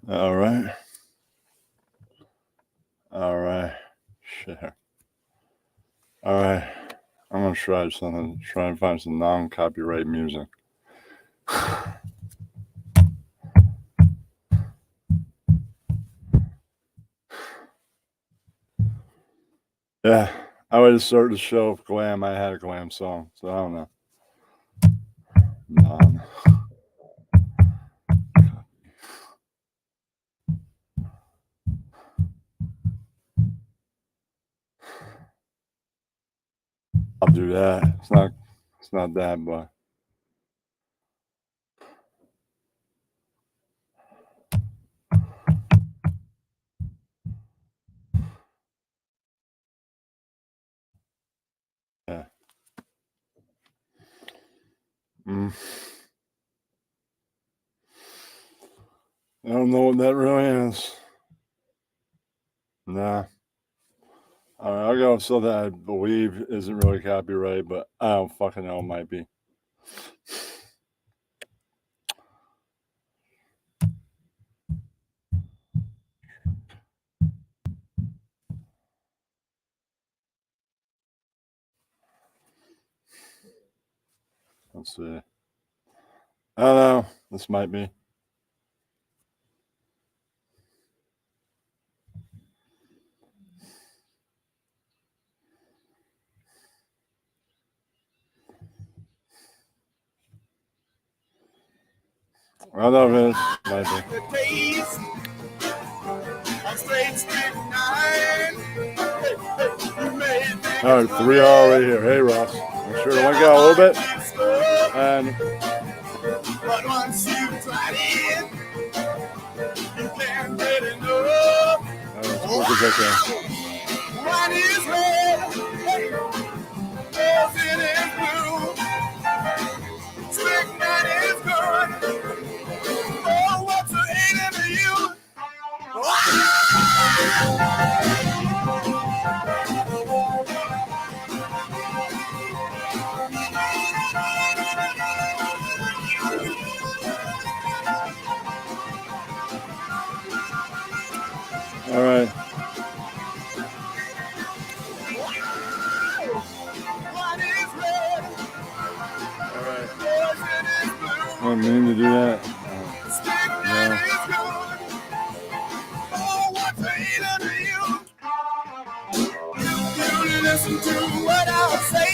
All right. All right. Share. All right. I'm going to try something. Try and find some non-copyright music. Yeah. I would have started the show with glam. I had a glam song, so I don't know. Non. I'll do that. It's not that, but yeah. I don't know what that really is. Nah. All right, I'll go with something I believe isn't really copyright, but I don't fucking know. It might be. Let's see. I don't know. This might be. I don't know if it is. Might be. All right, 3 hours right here. Hey, Ross. Make sure to link out a little bit. And but once you try it, you can't get enough. As quick as I can. One is red, else it is blue. Strychnine is good. Oh, what's the hate to you? All right. All right. I didn't mean to do that. No. You listen to what I'll say.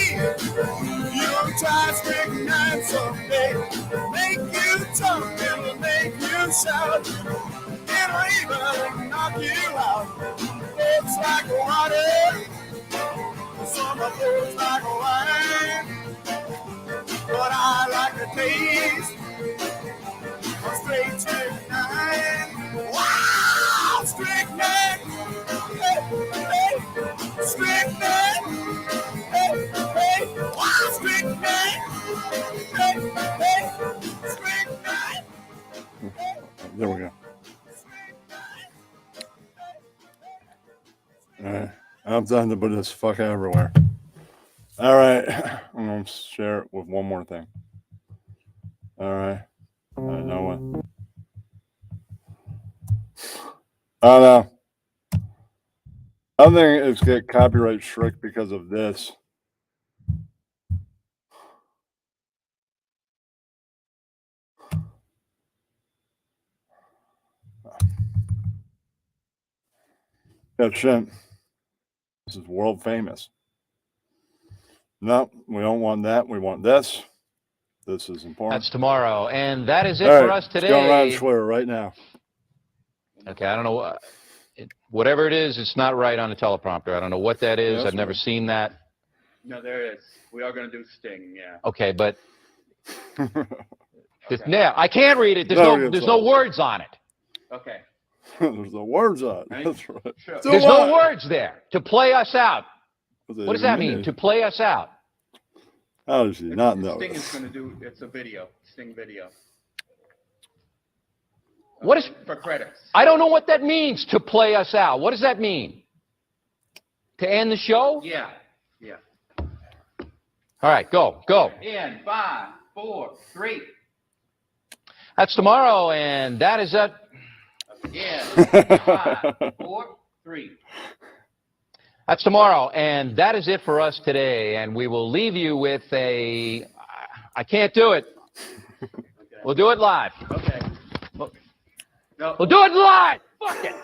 You'll try strychnine someday. Make you jump and make you shout. It'll even knock you out. It's like water. Some of those like wine. But I like the taste of straight strychnine. Wow! Strychnine! Hey, hey, strychnine! Hey, hey, wow! Strychnine! Hey, hey, strychnine! There we go. All right. I'm done to put this fucker everywhere. All right. I'm going to share it with one more thing. All right. I know what. I don't know. I don't think it's get copyright strict because of this. Yeah, shit. This is world famous. No, we don't want that. We want this. This is important. That's tomorrow, and that is it for us today. It's going around Twitter right now. Okay, I don't know. Whatever it is, it's not right on the teleprompter. I don't know what that is. I've never seen that. No, there is. We are going to do Sting, yeah. Okay, but yeah, I can't read it. There's no words on it. Okay. There's no words on it. That's right. Sure. There's no words there. To play us out. What does that mean? To play us out. How does he not know? Sting is going to do. It's a video. Sting video. What is for credits? I don't know what that means. To play us out. What does that mean? To end the show? Yeah. Yeah. All right, go. In 5, 4, 3. That's tomorrow, and that is it. Again. 5, 4, 3. That's tomorrow, and that is it for us today. And we will leave you with a. I can't do it. Okay. We'll do it live. Okay. No. We'll do it live. Fuck it.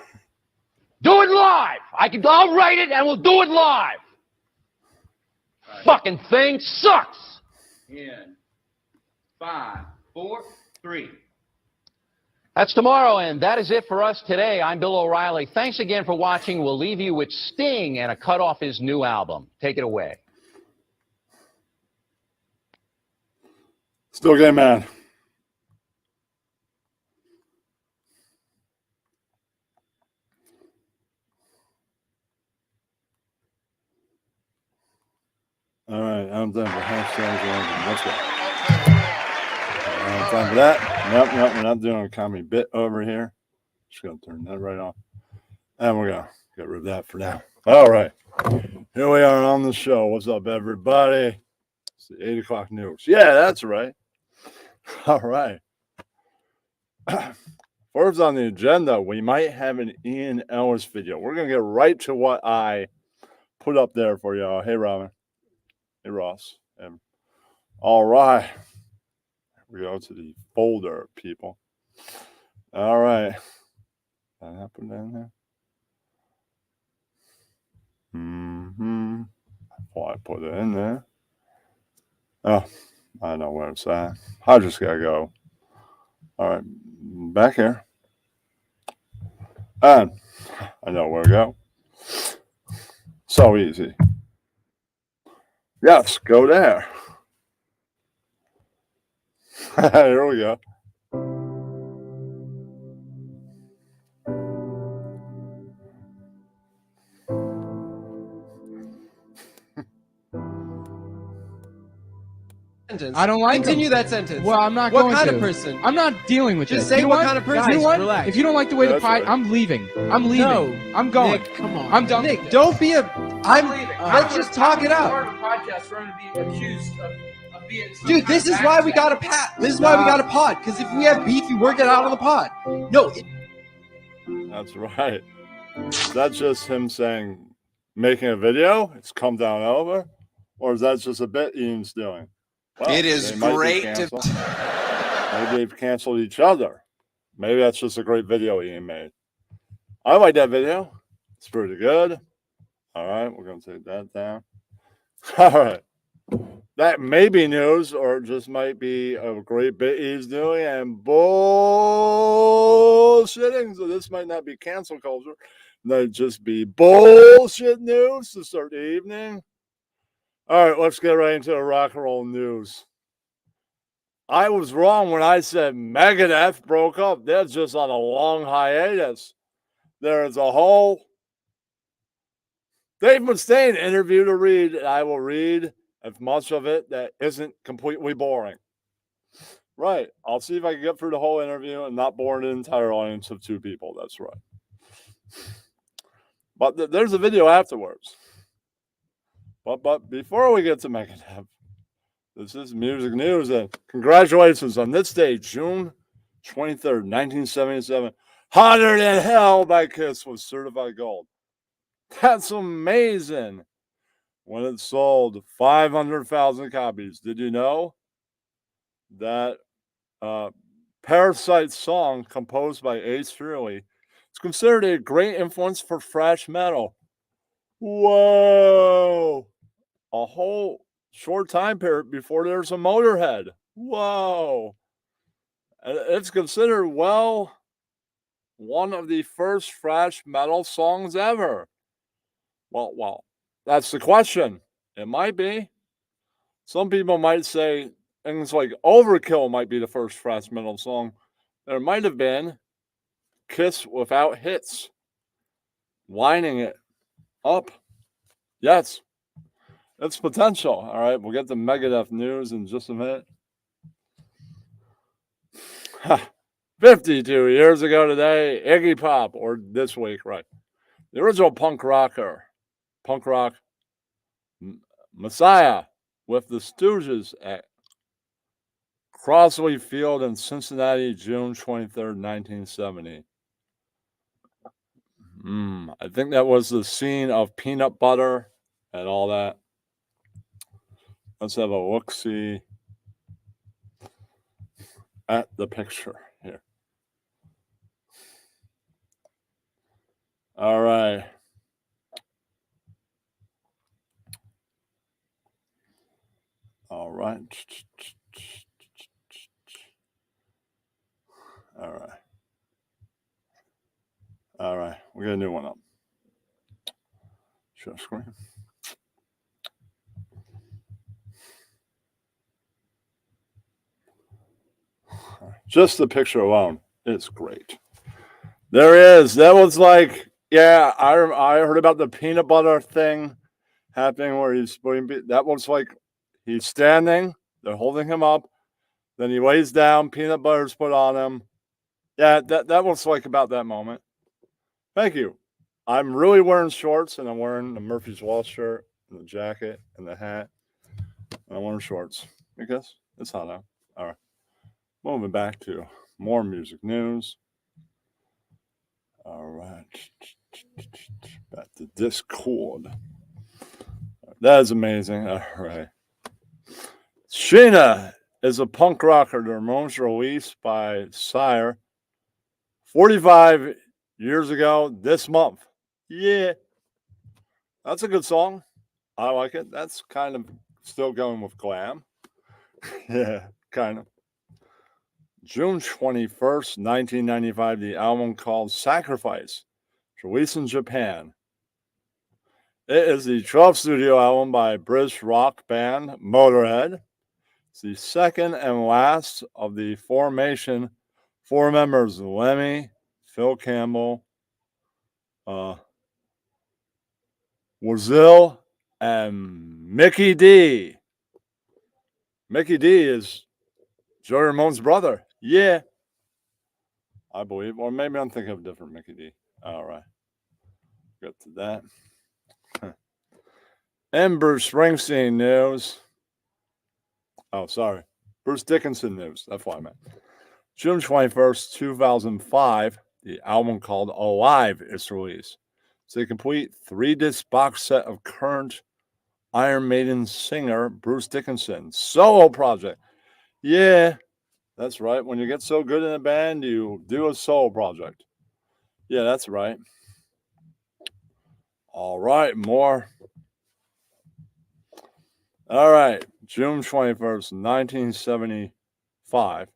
Do it live. I'll write it, and we'll do it live. Right. Fucking thing sucks. In 5, 4, 3. That's tomorrow, and that is it for us today. I'm Bill O'Reilly. Thanks again for watching. We'll leave you with Sting and a cut off his new album. Take it away. Still gay man. All right, I'm done with hashtags. Let's go. Time for that. Nope, we're not doing a comedy bit over here. Just gonna turn that right off. And we're gonna get rid of that for now. All right. Here we are on the show. What's up, everybody? It's the 8 o'clock news. Yeah, that's right. All right. First on the agenda, we might have an Ian Ellis video. We're gonna get right to what I put up there for y'all. Hey, Robin. Hey, Ross. All right. We go to the folder, people. All right. That happened down there. Well, I put it in there. Oh, I know where it's at. I just gotta go. All right, back here. And I know where to go. So easy. Yes, go there. Here we go. I don't like Continue them. that sentence. Well, I'm not What going kind to. of person? I'm not dealing with Just this. say You know what kind of person. You know what? Relax. If you don't like the way the That's pie, right. I'm leaving. I'm leaving. No. I'm going. Nick, come on. I'm done. Nick, with don't be a. I'm. leaving. Let's just talk it out, Part of a podcast where I'm going to be accused of being. dude. This is why we got a pat. This is why we got a pod. Because if we have beef, you work it out on the pod. No. That's right. That's just him saying, making a video. It's come down over, or is that just a bit Ian's doing? Well, it is great to. Maybe they've canceled each other. Maybe that's just a great video Ian made. I like that video. It's pretty good. All right, we're going to take that down. All right. That may be news, or it just might be a great bit he's doing and bullshitting. So this might not be cancel culture. It might just be bullshit news to start the evening. All right, let's get right into the rock and roll news. I was wrong when I said Megadeth broke up. They're just on a long hiatus. There's a whole Dave Mustaine interview to read, and I will read as much of it that isn't completely boring. Right. I'll see if I can get through the whole interview and not bore an entire audience of 2 people. That's right. But there's a video afterwards. But before we get to Megadeth, this is music news. And congratulations on this day, June 23rd, 1977. Hotter Than Hell by Kiss was certified gold. That's amazing. When it sold 500,000 copies. Did you know that Parasite song composed by Ace Frehley is considered a great influence for thrash metal? Whoa! A whole short time period before there's a Motorhead. Whoa! It's considered, well, one of the first thrash metal songs ever. Well, that's the question. It might be. Some people might say things like Overkill might be the first thrash metal song. There might have been Kiss Without Hits. Lining it up. Yes. It's potential. All right, we'll get the Megadeth news in just a minute. 52 years ago today, Iggy Pop, or this week, right? The original punk rock Messiah with the Stooges at Crosley Field in Cincinnati, June 23rd, 1970. I think that was the scene of peanut butter and all that. Let's have a look-see at the picture here. All right. All right. All right. All right. We got a new one up. Share screen. Just the picture alone is great. There is. That was like, yeah, I heard about the peanut butter thing happening where that was like he's standing, they're holding him up, then he lays down, peanut butter's put on him. Yeah, that was like about that moment. Thank you. I'm really wearing shorts, and I'm wearing the Murphy's Law shirt and the jacket and the hat. And I'm wearing shorts because it's hot out. All right. Moving back to more music news. All right. Back to Discord. That is amazing. All right. Sheena is a punk rocker. The Ramones released by Sire 45 years ago this month. Yeah. That's a good song. I like it. That's kind of still going with glam. Yeah, kind of. June 21st, 1995, the album called Sacrifice, released in Japan. It is the 12th studio album by British rock band Motorhead. It's the second and last of the formation. Four members: Lemmy, Phil Campbell, Wazil, and Mickey D. Mickey D is Joey Ramone's brother. Yeah, I believe. Or maybe I'm thinking of a different Mickey D. All right. Get to that. And Bruce Springsteen news. Oh, sorry. Bruce Dickinson news. That's what I meant. June 21st, 2005, the album called Alive is released. It's a complete 3-disc box set of current Iron Maiden singer Bruce Dickinson solo project. Yeah, that's right. When you get so good in a band, you do a solo project. Yeah, that's right. All right, more. All right, June 21st, 1975.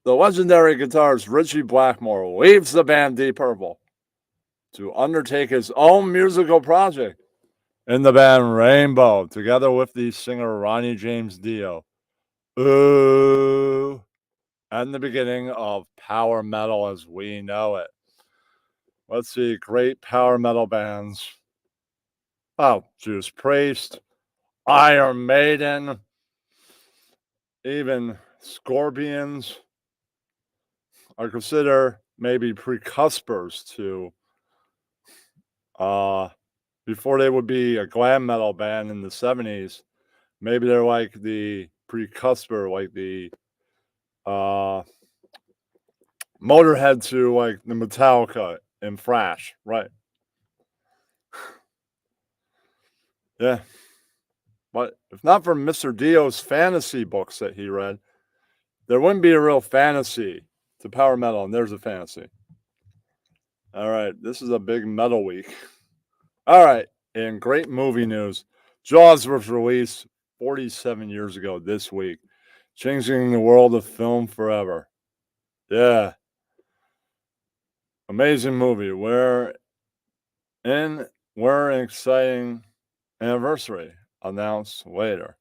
The legendary guitarist Ritchie Blackmore leaves the band Deep Purple to undertake his own musical project in the band Rainbow, together with the singer Ronnie James Dio. Ooh, and the beginning of power metal as we know it. Let's see, great power metal bands. Oh, Judas Priest, Iron Maiden, even Scorpions are considered maybe precursors to before they would be a glam metal band in the 70s. Maybe they're like the precursor, like the Motorhead to like the Metallica and Thrash, right? Yeah. But if not for Mr. Dio's fantasy books that he read, there wouldn't be a real fantasy to power metal, and there's a fantasy. All right, this is a big metal week. All right, and great movie news. Jaws was released 47 years ago this week, changing the world of film forever. Yeah. Amazing movie. We're an exciting anniversary announced later.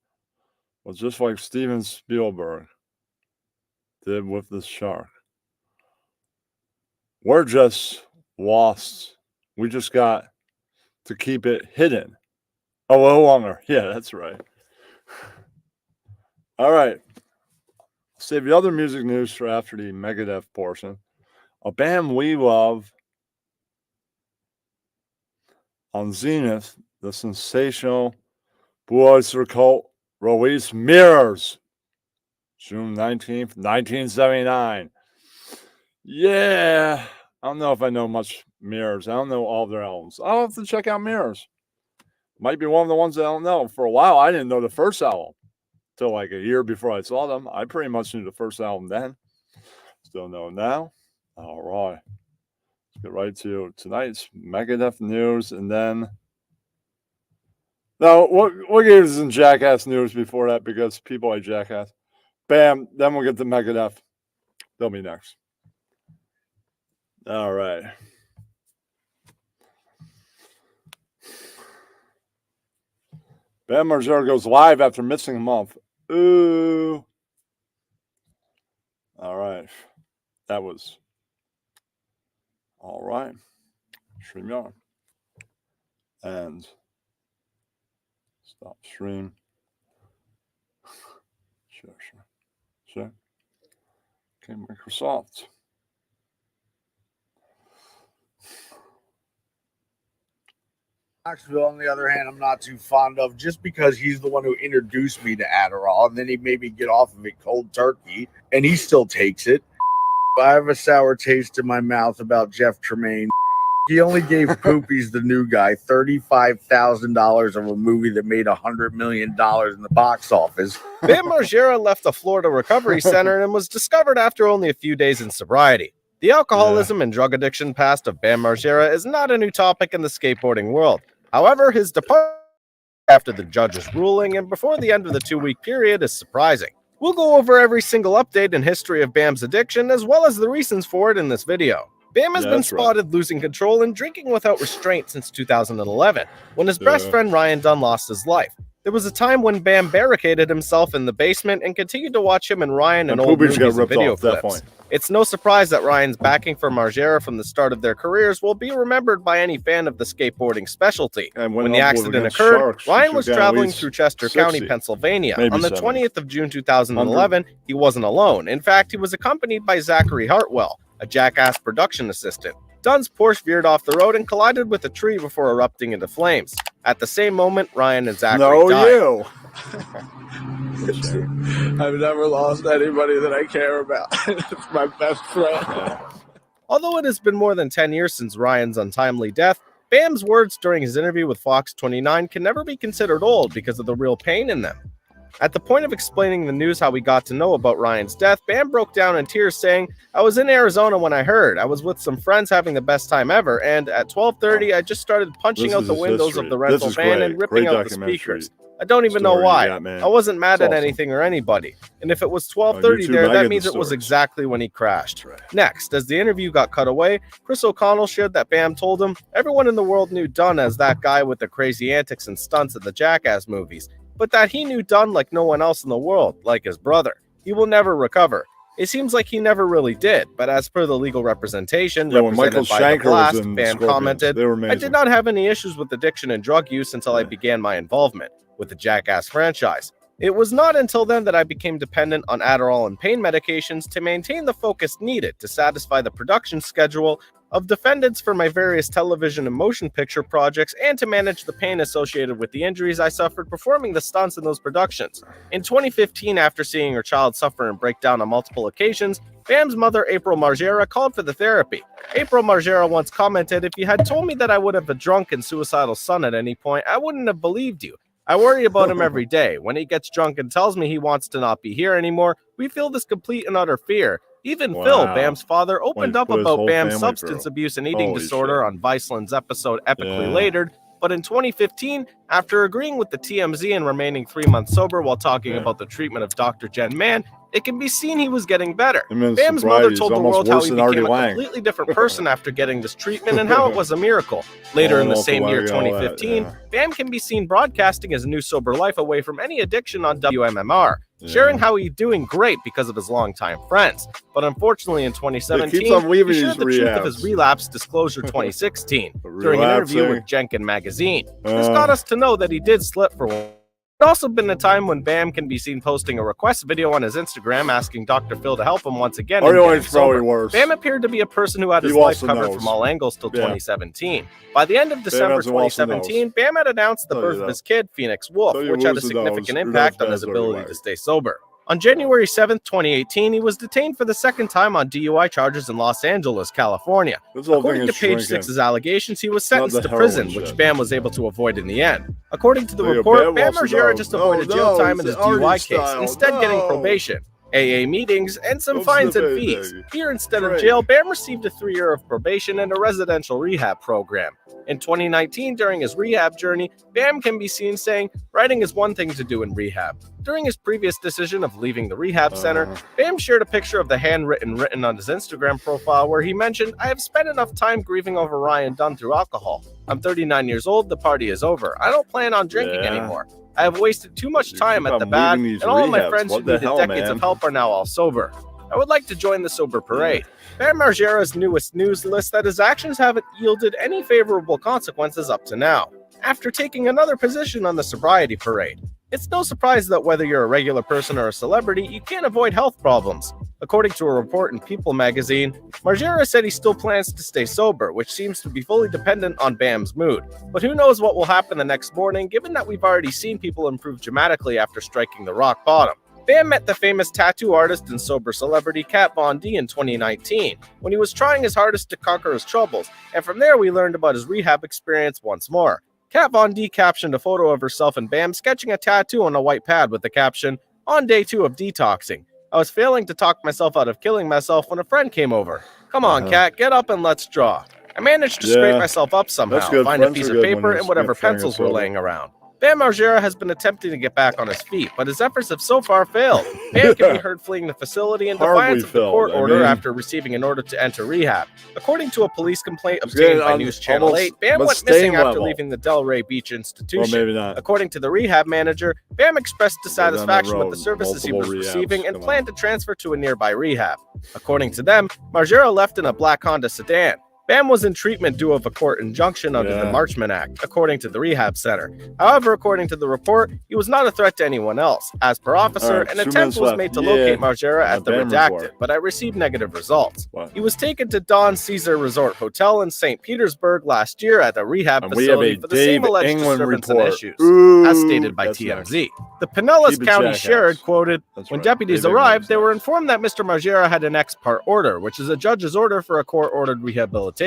Well, just like Steven Spielberg did with the shark. We're just lost. We just got to keep it hidden a little longer. Yeah, that's right. All right. Save the other music news for after the Megadeth portion. A band we love on Zenith, the sensational Blue Oyster Cult released Mirrors, June 19th, 1979. Yeah, I don't know if I know much Mirrors. I don't know all their albums. I'll have to check out Mirrors. Might be one of the ones I don't know. For a while, I didn't know the first album till like a year before I saw them. I pretty much knew the first album then. Still know now. All right. Let's get right to tonight's Megadeth news, and then no, we'll give you some Jackass news before that because people like Jackass. Bam. Then we'll get to Megadeth. They'll be next. All right. Bam Margera goes live after missing a month. Ooh. All right. That was all right. StreamYard. And stop stream. Sure. Okay, Microsoft. Knoxville, on the other hand, I'm not too fond of just because he's the one who introduced me to Adderall, and then he made me get off of it cold turkey, and he still takes it. I have a sour taste in my mouth about Jeff Tremaine. He only gave Poopies, the new guy, $35,000 of a movie that made $100 million in the box office. Bam Margera left the Florida Recovery Center and was discovered after only a few days in sobriety. The alcoholism and drug addiction past of Bam Margera is not a new topic in the skateboarding world. However, his departure after the judge's ruling and before the end of the 2-week period is surprising. We'll go over every single update and history of Bam's addiction as well as the reasons for it in this video. Bam has been spotted losing control and drinking without restraint since 2011, when his best friend Ryan Dunn lost his life. There was a time when Bam barricaded himself in the basement and continued to watch him and Ryan in old movies and video clips. It's no surprise that Ryan's backing for Margera from the start of their careers will be remembered by any fan of the skateboarding specialty. When the accident occurred, Ryan was traveling through Chester County, Pennsylvania. On the 20th of June 2011, he wasn't alone. In fact, he was accompanied by Zachary Hartwell, a Jackass production assistant. Dunn's Porsche veered off the road and collided with a tree before erupting into flames. At the same moment, Ryan and Zachary died. I've never lost anybody that I care about. It's my best friend. Although it has been more than 10 years since Ryan's untimely death, Bam's words during his interview with Fox 29 can never be considered old because of the real pain in them. At the point of explaining the news how we got to know about Ryan's death, Bam broke down in tears saying, "I was in Arizona when I heard. I was with some friends having the best time ever, and at 12:30 I just started punching out the windows of the rental van and ripping out the speakers. I don't even know why. I wasn't mad at anything or anybody. And if it was 12:30 there, that means it was exactly when he crashed." Next, as the interview got cut away, Chris O'Connell shared that Bam told him, "Everyone in the world knew Dunn as that guy with the crazy antics and stunts in the Jackass movies, but that he knew Dunn like no one else in the world, like his brother. He will never recover." It seems like he never really did, but as per the legal representation represented by The Blast, Bam commented, "I did not have any issues with addiction and drug use until I began my involvement with the Jackass franchise. It was not until then that I became dependent on Adderall and pain medications to maintain the focus needed to satisfy the production schedule of defendants for my various television and motion picture projects and to manage the pain associated with the injuries I suffered performing the stunts in those productions." In 2015, after seeing her child suffer and break down on multiple occasions, Bam's mother, April Margera, called for the therapy. April Margera once commented, "If you had told me that I would have a drunk and suicidal son at any point, I wouldn't have believed you. I worry about him every day. When he gets drunk and tells me he wants to not be here anymore, we feel this complete and utter fear." Even Phil, Bam's father, opened up about Bam's substance abuse and eating disorder on Viceland's episode Epically Latered, but in 2015, after agreeing with the TMZ and remaining 3 months sober while talking about the treatment of Dr. Jen Mann, it can be seen he was getting better. Bam's mother told the world how he became a completely different person after getting this treatment and how it was a miracle. Later in the same year, 2015, Bam can be seen broadcasting his new sober life away from any addiction on WMMR, sharing how he's doing great because of his longtime friends. But unfortunately in 2017, he shared the truth of his relapse disclosure 2016 during an interview with Jenkin magazine. This got us to know that he did slip for one. There's also been a time when Bam can be seen posting a request video on his Instagram asking Dr. Phil to help him once again. Bam appeared to be a person who had his life covered from all angles till 2017. By the end of December 2017, Bam had announced the birth of his kid, Phoenix Wolf, which had a significant impact on his ability to stay sober. On January 7th, 2018, he was detained for the second time on DUI charges in Los Angeles, California. This whole thing According to is Page shrinking. 6's allegations, he was Not sentenced the to heroin prison, which shit. Bam was able to avoid in the end. According to the Look at report, Bam Bam wants to Margera go. just No, avoided jail no, time in it's his the arty DUI case, style. instead getting No. probation, AA meetings, and some Don't fines slip and anything. fees. Here, instead of Drink. jail, Bam received a 3-year of probation and a residential rehab program. In 2019, during his rehab journey, Bam can be seen saying, "Writing is one thing to do in rehab." During his previous decision of leaving the rehab center, Bam shared a picture of the handwritten written on his Instagram profile where he mentioned, "I have spent enough time grieving over Ryan Dunn through alcohol. I'm 39 years old, the party is over. I don't plan on drinking Yeah. anymore. I have wasted too much You time keep at the on bad, leaving these and all of my rehabs. friends What who the needed hell, decades man? of help are now all sober. I would like to join the sober parade." Bam Margera's newest news lists that his actions haven't yielded any favorable consequences up to now, after taking another position on the sobriety parade. It's no surprise that whether you're a regular person or a celebrity, you can't avoid health problems. According to a report in People magazine, Margera said he still plans to stay sober, which seems to be fully dependent on Bam's mood. But who knows what will happen the next morning, given that we've already seen people improve dramatically after striking the rock bottom. Bam met the famous tattoo artist and sober celebrity Kat Von D in 2019, when he was trying his hardest to conquer his troubles, and from there we learned about his rehab experience once more. Kat Von D captioned a photo of herself and Bam sketching a tattoo on a white pad with the caption, "On day 2 of detoxing. I was failing to talk myself out of killing myself when a friend came over. Come on, Kat, get up and let's draw. I managed to scrape Yeah. myself up somehow, That's good. find a Friends piece are of good when paper you're and whatever trying to pencils get were sober. laying around." Bam Margera has been attempting to get back on his feet, but his efforts have so far failed. Bam can be heard fleeing the facility in Horribly defiance of the failed. court I order mean- after receiving an order to enter rehab. According to a police complaint It's getting obtained by on News Channel almost 8, Bam the went missing same after level. leaving the Delray Beach Well, institution. maybe not. According to the rehab manager, Bam expressed Go down that dissatisfaction with road. the services he was Multiple rehabs. receiving and Come on. planned to transfer to a nearby rehab. According to them, Margera left in a black Honda sedan. Bam was in treatment due of a court injunction under the Yeah. Marchman Act, according to the rehab center. However, according to the report, he was not a threat to anyone else. As per officer, All right, an 2 attempt minutes was left. made to Yeah. locate Margera My at the Bam redacted, report. but I received negative results. What? He was taken to Don Caesar Resort Hotel in St. Petersburg last year at a rehab And we have facility a for the same Dave alleged England disturbance report. and issues, Ooh, as stated by that's TMZ. next. The Pinellas Keep it County jackass. Sheriff quoted, That's "When right. deputies Dave arrived, England's they were next. informed that Mr. Margera had an ex parte order, which is a judge's order for a court-ordered rehabilitation.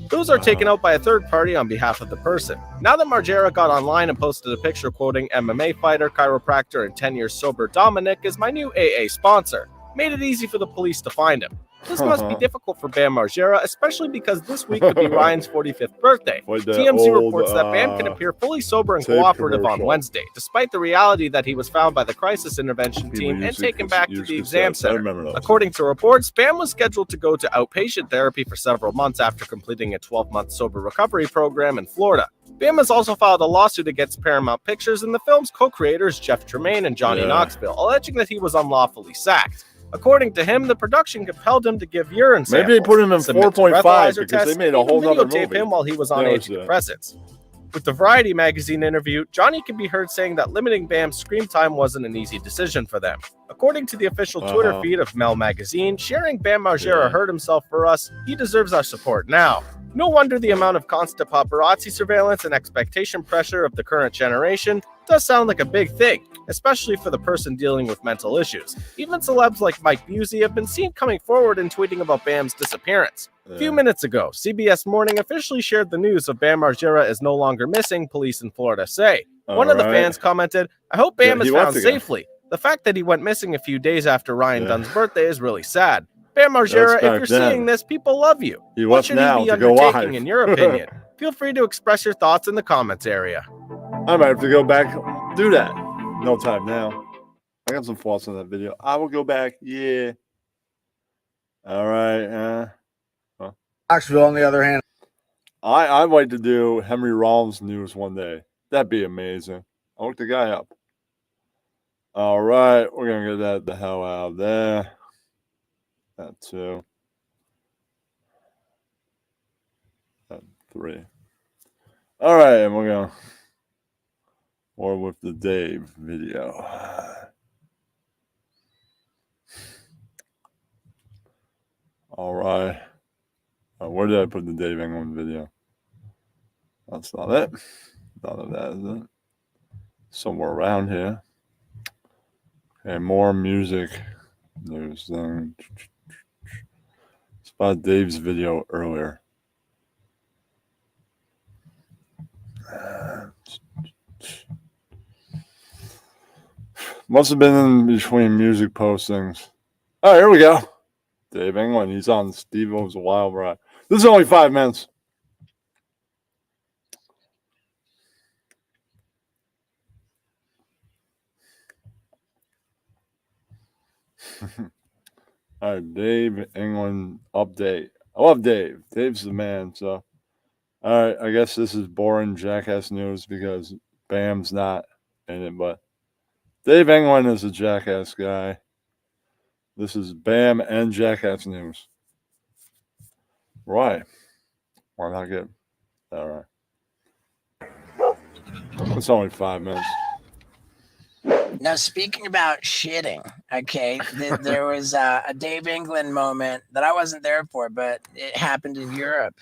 Those are taken out by a third party on behalf of the person. Now that Margera got online and posted a picture quoting MMA fighter, chiropractor, and 10 years sober Dominic is my new AA sponsor, made it easy for the police to find him. This must be difficult for Bam Margera, especially because this week could be Ryan's 45th birthday. Like that TMZ old, reports that Bam can appear fully sober and tape cooperative on commercial. Wednesday, despite the reality that he was found by the crisis intervention People team and use it taken 'cause back to use the cassettes. exam I center. remember those. According to reports, Bam was scheduled to go to outpatient therapy for several months after completing a 12-month sober recovery program in Florida. Bam has also filed a lawsuit against Paramount Pictures and the film's co-creators Jeff Tremaine and Johnny Yeah. Knoxville, alleging that he was unlawfully sacked. According to him, the production compelled him to give urine samples, Maybe they put him in submit to 4.5 breathalyzer because they tests, made a and whole even nother videotape movie. him while he was on That was antidepressants. With the Variety magazine interview, Johnny can be heard saying that limiting Bam's screen time wasn't an easy decision for them. According to the official Twitter feed of Mel magazine, sharing Bam Margera hurt himself for us, he deserves our support now. No wonder the amount of constant paparazzi surveillance and expectation pressure of the current generation does sound like a big thing, especially for the person dealing with mental issues. Even celebs like Mike Busey have been seen coming forward and tweeting about Bam's disappearance. A few minutes ago, CBS Morning officially shared the news of Bam Margera is no longer missing, police in Florida say. One of the fans commented, "I hope Bam Yeah, is he found went again. safely. The fact that he went missing a few days after Ryan Yeah. Dunn's birthday is really sad. Bam Margera, That's if back you're then. seeing this, people love you. He What left should now he be to go undertaking live. in your opinion? Feel free to express your thoughts in the comments area." I might have to go back, do that. No time now. I got some faults in that video. I will go back. Yeah. All right. Knoxville, on the other hand, I'd like to do Henry Rollins news one day. That'd be amazing. I'll look the guy up. All right. We're going to get that the hell out of there. That too. That 3. All right. And we're going to. Or with the Dave video. All right. Where did I put the Dave England video? That's not it. None of that is it. Somewhere around here. And more music news. It's about Dave's video earlier. Must have been in between music postings. Oh, here we go. Dave England. He's on Steve O's Wild Ride. This is only 5 minutes. All right, Dave England update. I love Dave. Dave's the man. So, all right, I guess this is boring jackass news because Bam's not in it, but Dave England is a jackass guy. This is Bam and jackass news. Why? Why not get? All right. It's only 5 minutes. Now, speaking about shitting, okay, there was a Dave England moment that I wasn't there for, but it happened in Europe,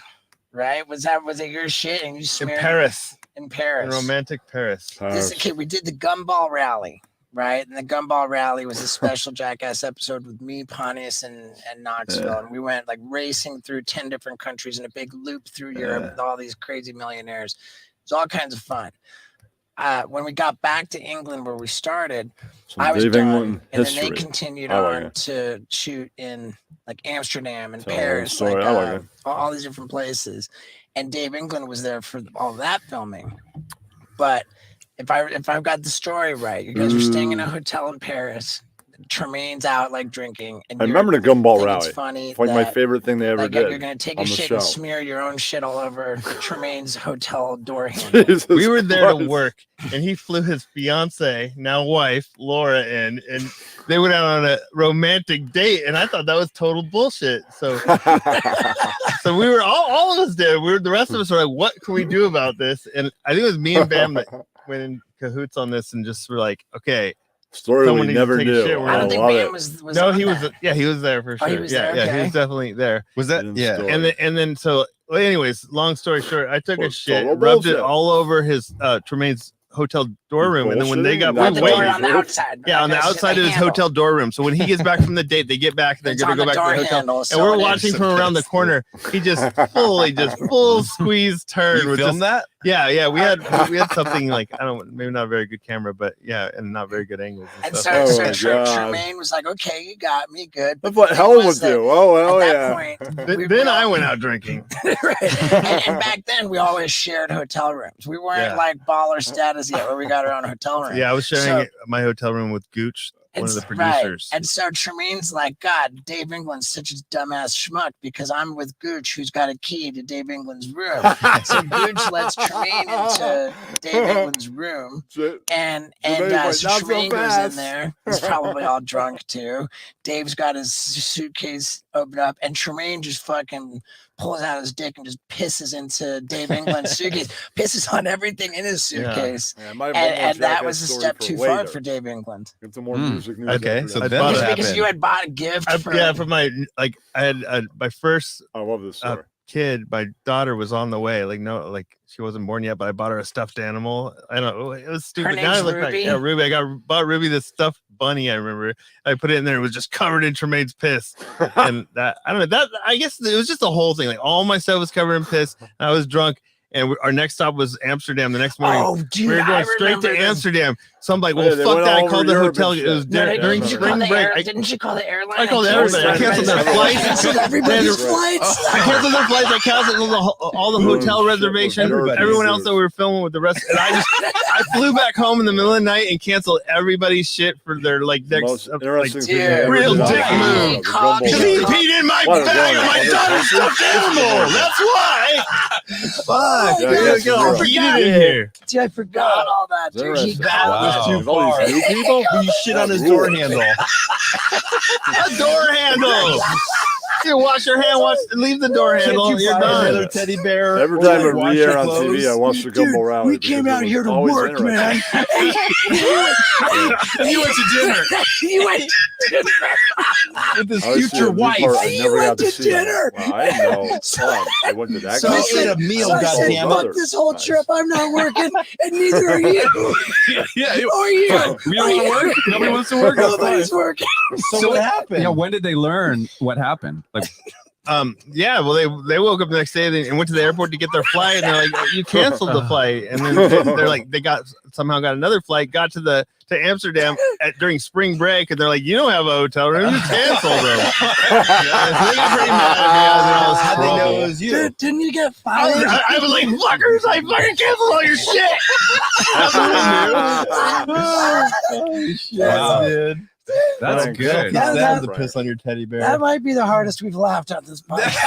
right? Was it your shit and you In smeared Paris. in Paris? In romantic Paris. Okay, we did the Gumball Rally, right? And the Gumball Rally was a special Jackass episode with me, Pontius, and Knoxville, and we went like racing through 10 different countries in a big loop through Europe with all these crazy millionaires. It was all kinds of fun. When we got back to England where we started, I was Dave done, England and then history. they continued I like on it. to shoot in like Amsterdam and Tell Paris, the story. like, I like it. all these different places. And Dave England was there for all that filming. But if I've got the story right, you guys are staying in a hotel in Paris. Tremaine's out like drinking. And I remember the Gumball think Rally. It's funny. It's like my that, favorite thing they ever like, did. You're gonna take on a the shit show. and smear your own shit all over Tremaine's hotel door handle. Jesus We were there to Christ. work, and he flew his fiance, now wife, Laura, in, and they went out on a romantic date, and I thought that was total bullshit. So, so we were all of us did. The rest of us were like, "What can we do about this?" And I think it was me and Bam that went in cahoots on this, and just were like, "Okay." Story Someone we needs to never take a knew. shit. We're I I don't think love Bam it. was No, on he was. that. Yeah, he was there for Oh, sure. he was Yeah, there? yeah, he Okay. was definitely there. Was that? Hidden Yeah. story. And then so, well, anyways, long story short, I took a Well, shit, total rubbed it bullshit. all over his Tremaine's hotel door room, and then when they got Bullshitting? Not we the Wait, door waited. on the wait. outside. Yeah, on the Like, outside of his handle. hotel door room. So when he gets back from the date, they get back, they're It's gonna on go the back to door the hotel, handle, and so we're it is. watching from around the corner. He just full squeeze turn. You with filmed just, that? Yeah, we had something like I don't maybe not a very good camera, but yeah, and not very good angles. And And so, stuff. Oh my God. Tremaine was like, "Okay, you got me, good." That's But what the hell thing with was that you. Oh, hell at yeah. that point, we Then I all- went out drinking. right. And back then, we always shared hotel rooms. We weren't Yeah. like baller status yet, where we got our own hotel room. Yeah, I was sharing So- my hotel room with Gooch, one of the Right. producers. And so Tremaine's like, God, Dave England's such a dumbass schmuck because I'm with Gooch, who's got a key to Dave England's room. So Gooch lets Tremaine into Dave England's room, Shit. and Tremaine went, so "Not so Tremaine goes in fast." there. He's probably all drunk too. Dave's got his suitcase opened up, and Tremaine just fucking pulls out his dick and just pisses into Dave England's suitcase, pisses on everything in his Yeah. suitcase. Yeah, I might have one more And that jackass was a story step for too later. far for Dave England. Get some more Hmm. music news. Okay, after so that. then What what Just because happened? you had bought a gift For my like I had my first I love this story. kid, my daughter was on the way. Like she wasn't born yet, but I bought her a stuffed animal. I don't know, it was stupid. Now I name's look back, Ruby? yeah, Ruby. Bought Ruby this stuffed bunny. I remember I put it in there. It was just covered in Tremaine's piss, and that I don't know. That I guess it was just the whole thing. Like all my stuff was covered in piss. And I was drunk. And our next stop was Amsterdam the next morning. Oh, dude, We were I going straight to remember this. Amsterdam. So I'm like, Yeah, well, they fuck went that. all I called over the Europe hotel. and It was shit. No, during didn't you call spring the break. didn't you call the airline? I called and everybody. I cancel canceled their flights. Canceled everybody's Right. flights. I canceled their flights. I canceled all the Oh, hotel shit, reservations. everybody Everyone did. else that we were filming with the rest. And I flew back home in the middle of the night and canceled everybo's shit for their like next Most like, interesting thing dude, you ever real did on dick the move. show, the Called Gumball me. Because he Rally. peed in my What a bag of my woman. daughter's stuffed animal. That's why. Fuck. Yeah, Dude, that's get all zero. heated in here. Dude, I forgot all that. Dude, he Interesting. called Wow. me. With all these new people? You shit on his That door rules. handle. A door handle. You wash your hand, leave the door Can't handle. you You're buy done. another teddy bear? Every or, time it like, wash re-air your on TV, I clothes? watch the Gumball Rally. We came because out it here was to always work, man. interesting. And you went to dinner You went with his I always see future a new wife. part I You never went got to to see them. dinner. Well, I didn't know. Son, they went to that So guy. he ate a meal, So I said, goddammit. fuck this whole Nice. trip. I'm not working, and neither are you. Yeah, Or you. you don't want to work? Nobody wants to work. That's fine. Nobody's working. So what happened? Yeah, when did they learn what happened? Like, Yeah, well, they woke up the next day and went to the airport to get their flight, and they're like, "You canceled the flight," and then they're like, they somehow got another flight, got to Amsterdam during spring break, and they're like, "You don't have a hotel room, you canceled them." So they got pretty mad at me. I was in all this How'd they know trouble. it was you? Dude, didn't you get I fired? was like, "Fuckers! I fucking canceled all your shit." Holy shit, Wow. dude. that's Thanks. good. Yeah, That that- to piss on your teddy bear. That might be the hardest we've laughed at this podcast.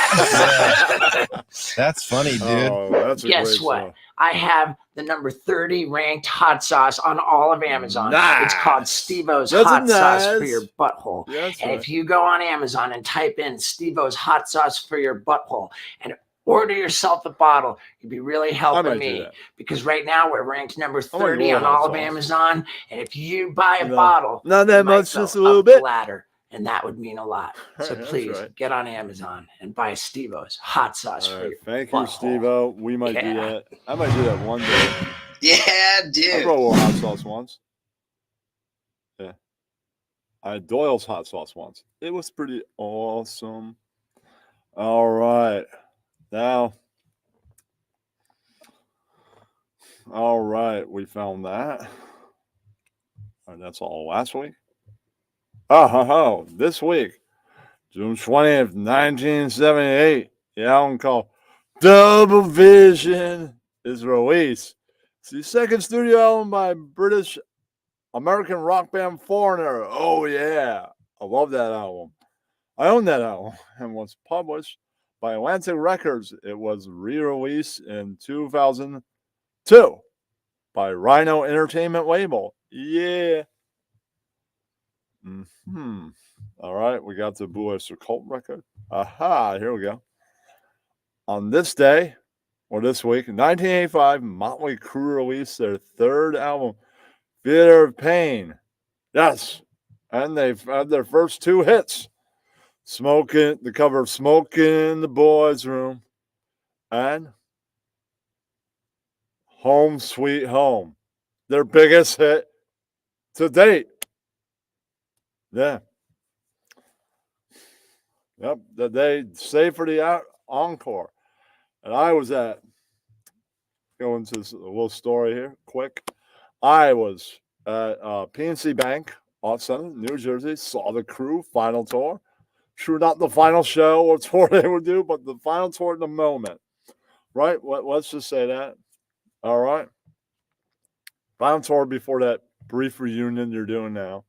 That's funny, dude. Oh, that's a Guess great what? stuff. I have the number 30 ranked hot sauce on all of Amazon. It's called Steve-O's That's hot sauce for nice. your butthole. Yeah, that's And right. if you go on Amazon and type in Steve-O's hot sauce for your butthole and order yourself a bottle, you'd be really I helping might do me that. because right now we're ranked number I wanna 30 go on hot all of sauce. Amazon. And if you buy a No. bottle, Not that you might much, go just a little up bit. the ladder, and that would mean a lot. So That's please right. get on Amazon and buy Steve-O's hot sauce All for right, your thank you, butthole. Steve-O. We might do Yeah. that. I might do that one day. Yeah, I dude. brought a little hot sauce once. Yeah. I had Doyle's hot sauce once. It was pretty awesome. All right. Now. All right. We found that. And that's all last week. Oh, this week, June 20th, 1978, the album called Double Vision is released. It's the second studio album by British American rock band Foreigner. Oh, yeah. I love that album. I own that album and was published by Atlantic Records. It was re-released in 2002 by Rhino Entertainment label. Yeah. All right, we got the Blue Oyster Cult record. Aha, here we go. On this day, or this week, in 1985, Motley Crue released their third album, Theater of Pain. Yes, and they've had their first two hits. The cover of Smoking in the Boys' Room, and Home Sweet Home, their biggest hit to date. Yeah. Yep, that they stayed for the encore. And I was go into a little story here, quick. I was at PNC Bank, Art Center, New Jersey, saw the Crue final tour. True, not the final show or tour they would do, but the final tour in the moment. Right? Let's just say that. All right. Final tour before that brief reunion you're doing now.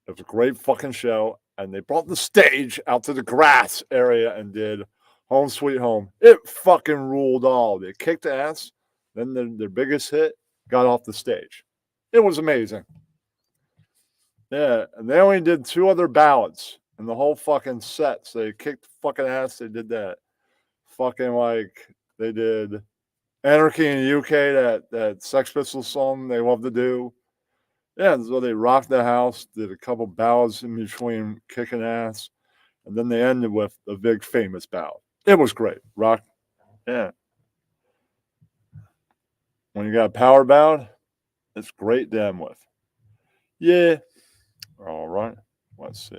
It was a great fucking show. And they brought the stage out to the grass area and did Home Sweet Home. It fucking ruled all. They kicked ass. Then their biggest hit got off the stage. It was amazing. Yeah, and they only did two other ballads in the whole fucking set. So they kicked fucking ass. They did that. Fucking like they did Anarchy in the UK, that Sex Pistols song they love to do. Yeah, so they rocked the house, did a couple ballads in between kicking ass, and then they ended with a big famous ballad. It was great. Rock, yeah. When you got a power ballad, it's great to end with. Yeah. All right. Let's see.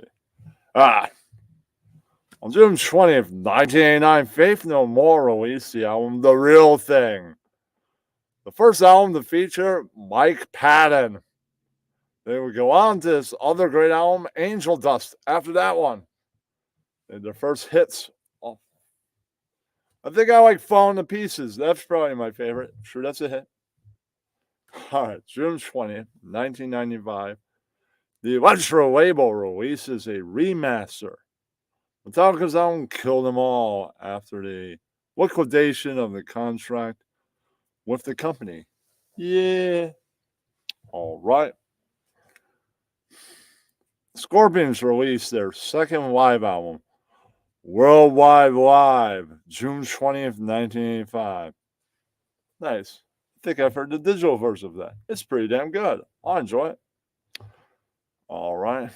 On June 20th, 1989, Faith No More released the album The Real Thing. The first album to feature Mike Patton. They would go on to this other great album, Angel Dust, after that one. They had their first hits. Oh. I think I like Falling to Pieces. That's probably my favorite. Sure, that's a hit. All right, June 20th, 1995. The Electro label releases a remaster. Metallica's album Kill Them All after the liquidation of the contract with the company. Yeah. All right. Scorpions released their second live album, Worldwide Live, June 20th, 1985. Nice. I think I've heard the digital version of that. It's pretty damn good. I enjoy it. All right.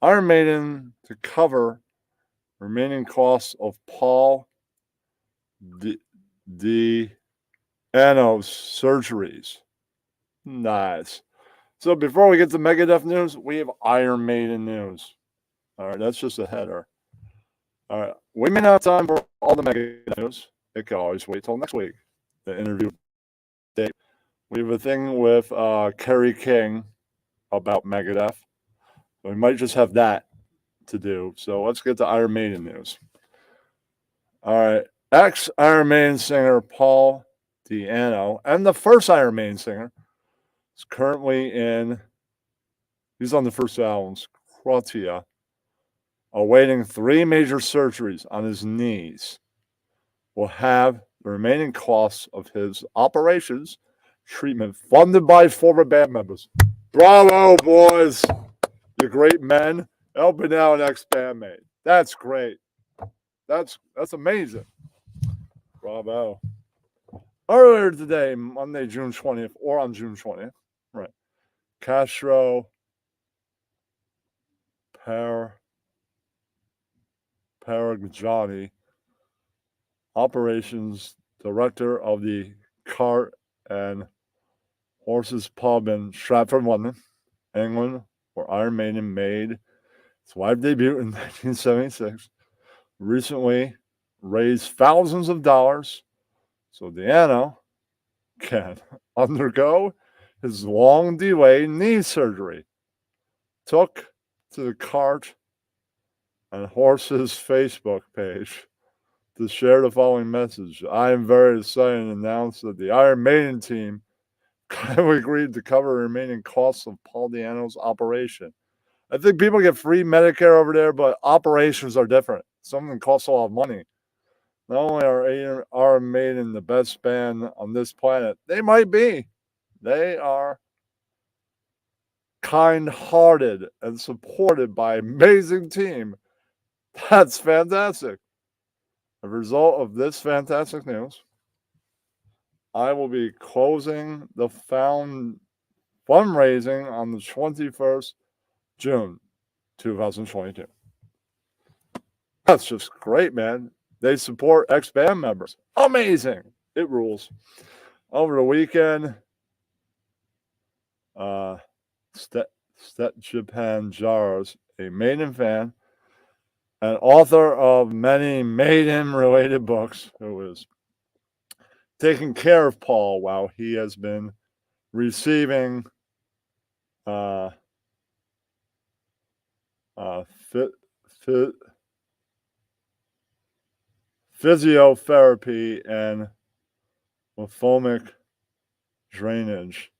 Iron Maiden to cover remaining costs of Paul Di'Anno's surgeries. Nice. So before we get to Megadeth news, we have Iron Maiden news. All right, that's just a header. All right, we may not have time for all the Megadeth news. It can always wait till next week. The interview date. We have a thing with Kerry King about Megadeth. We might just have that to do. So let's get to Iron Maiden news. All right, ex-Iron Maiden singer Paul Di'Anno and the first Iron Maiden singer is currently he's on the first album's Croatia, awaiting 3 major surgeries on his knees. Will have the remaining costs of his operations treatment funded by former band members. Bravo, boys! You great men helping out an ex-bandmate. That's great. That's amazing. Bravo. Earlier today, Monday, June 20th, or on June 20th, right, Castro Paragiani, operations director of the Cart and Horses Pub in Stratford, London, England, where Iron Maiden made its live debut in 1976, recently raised thousands of dollars so Di'Anno can undergo his long delayed knee surgery. Took to the Cart and Horses Facebook page to share the following message. I am very excited to announce that the Iron Maiden team kindly agreed to cover the remaining costs of Paul Di'Anno's operation. I think people get free Medicare over there, but operations are different. Something costs a lot of money. Not only are Iron Maiden the best band on this planet, they might be. They are kind-hearted and supported by an amazing team. That's fantastic. As a result of this fantastic news, I will be closing the fundraising on the 21st June 2022. That's just great, man. They support ex-band members. Amazing. It rules. Over the weekend, Japan Jars, a Maiden fan and author of many Maiden-related books, who is taking care of Paul while he has been receiving physiotherapy and lymphomic drainage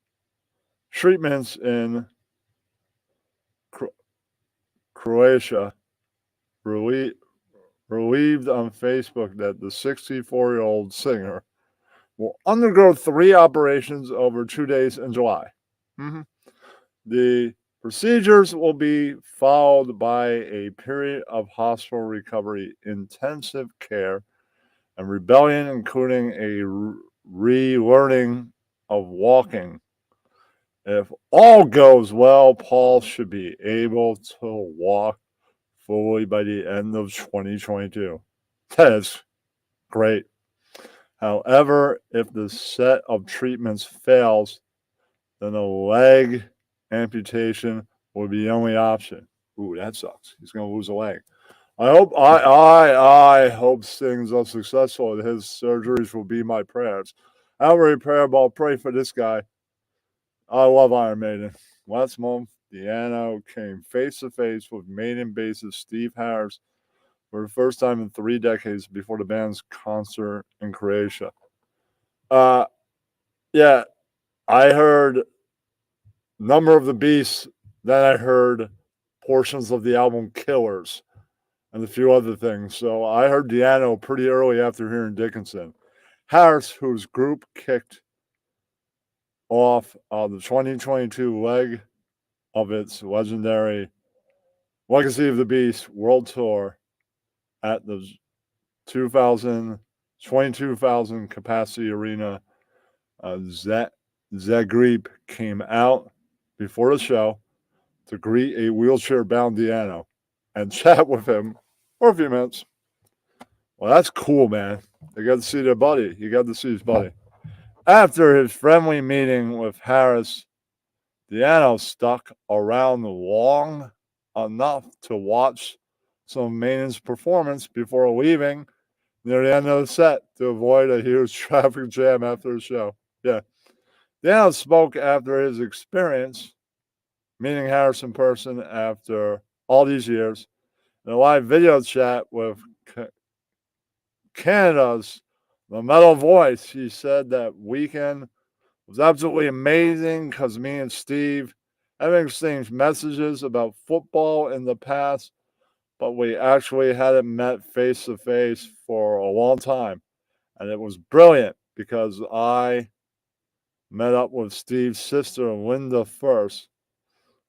treatments in Croatia, relieved on Facebook that the 64-year-old singer will undergo 3 operations over 2 days in July. The procedures will be followed by a period of hospital recovery, intensive care, and rebellion, including a relearning of walking. If all goes well, Paul should be able to walk fully by the end of 2022. That is great. However, if the set of treatments fails, then a leg amputation will be the only option. Ooh, that sucks. He's going to lose a leg. I hope things are successful and his surgeries will be my prayers. I don't really pray about pray for this guy. I love Iron Maiden. Last month, Di'Anno came face to face with Maiden bassist Steve Harris for the first time in 3 decades before the band's concert in Croatia. Yeah, I heard Number of the Beast, then I heard portions of the album Killers and a few other things. So I heard Di'Anno pretty early after hearing Dickinson. Harris, whose group kicked off the 2022 leg of its legendary Legacy of the Beast World Tour at the 22,000 capacity arena. Zagreb came out before the show to greet a wheelchair-bound Deano and chat with him for a few minutes. Well, that's cool, man. They got to see their buddy. You got to see his buddy. After his friendly meeting with Harris, Deano stuck around long enough to watch some of Maynard's performance before leaving near the end of the set to avoid a huge traffic jam after the show. Yeah. Deano spoke after his experience meeting Harris in person after all these years in a live video chat with Canada's The Metal Voice. He said that weekend was absolutely amazing because me and Steve have exchanged messages about football in the past, but we actually hadn't met face to face for a long time. And it was brilliant because I met up with Steve's sister, Linda, first,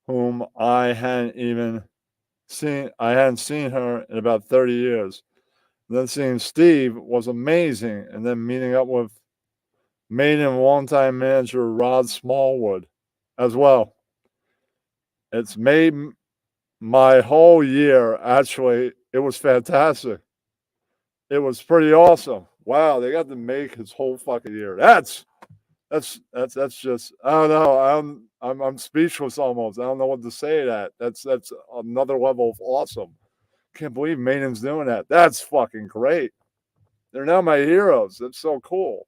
whom I hadn't seen her in about 30 years. And then seeing Steve was amazing. And then meeting up with Maiden longtime manager Rod Smallwood as well. It's made my whole year. Actually, it was fantastic. It was pretty awesome. Wow, they got to make his whole fucking year. That's just, I don't know. I'm speechless almost. I don't know what to say to that. That's another level of awesome. Can't believe Maiden's doing that. That's fucking great. They're now my heroes. That's so cool.